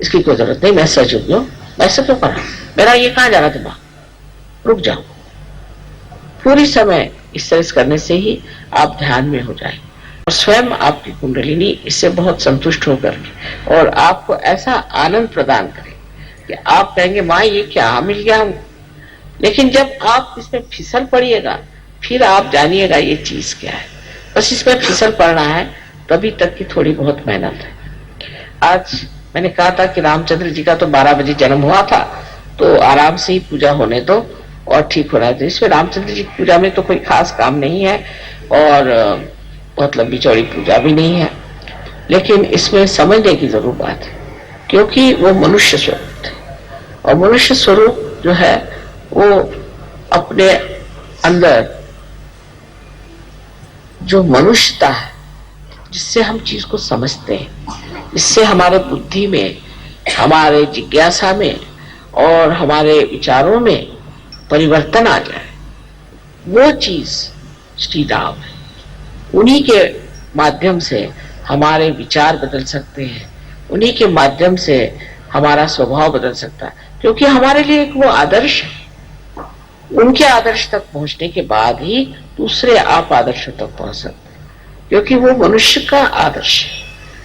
इसकी कोई जरूरत नहीं, मैं सजग हूं, मैं ऐसा क्यों करा, मेरा ये कहां जा रहा दिमाग, रुक जाओ। पूरी समय इस तरह से करने से ही आप ध्यान में हो जाए और स्वयं आपकी कुंडलिनी इससे बहुत संतुष्ट होकर और आपको ऐसा आनंद प्रदान करे कि आप कहेंगे माँ ये क्या मिल गया हमको। लेकिन जब आप इसमें फिसल पड़िएगा फिर आप जानिएगा ये चीज क्या है। बस इसमें फिसल पड़ना है, तभी तक की थोड़ी बहुत मेहनत है। आज मैंने कहा था कि रामचंद्र जी का तो 12 बजे जन्म हुआ था, तो आराम से ही पूजा होने दो और ठीक हो रहा है। इसमें रामचंद्र जी की पूजा में तो कोई खास काम नहीं है और बहुत लंबी चौड़ी पूजा भी नहीं है, लेकिन इसमें समझने की जरूर बात है, क्योंकि वो मनुष्य स्वरूप थे और मनुष्य स्वरूप जो है वो अपने अंदर जो मनुष्यता है, जिससे हम चीज को समझते हैं, इससे हमारे बुद्धि में, हमारे जिज्ञासा में और हमारे विचारों में परिवर्तन आ जाए, वो चीज श्री राम है। उन्हीं के माध्यम से हमारे विचार बदल सकते हैं, उन्हीं के माध्यम से हमारा स्वभाव बदल सकता है, क्योंकि हमारे लिए एक वो आदर्श है। उनके आदर्श तक पहुंचने के बाद ही दूसरे आप आदर्शों तक पहुंच सकते हैं, क्योंकि वो मनुष्य का आदर्श है।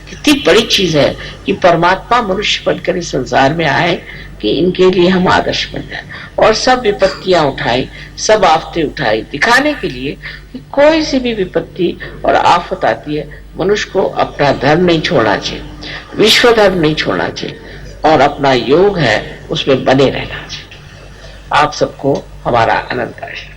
कितनी बड़ी चीज है कि परमात्मा मनुष्य बनकर इस संसार में आए, कि इनके लिए हम आदर्श बन जाए और सब विपत्तियां उठाई, सब आफतें उठाई, दिखाने के लिए कि कोई सी भी विपत्ति और आफत आती है, मनुष्य को अपना धर्म नहीं छोड़ना चाहिए, विश्व धर्म नहीं छोड़ना चाहिए और अपना योग है उसमें बने रहना चाहिए। आप सबको हमारा अनंत आशीर्वाद।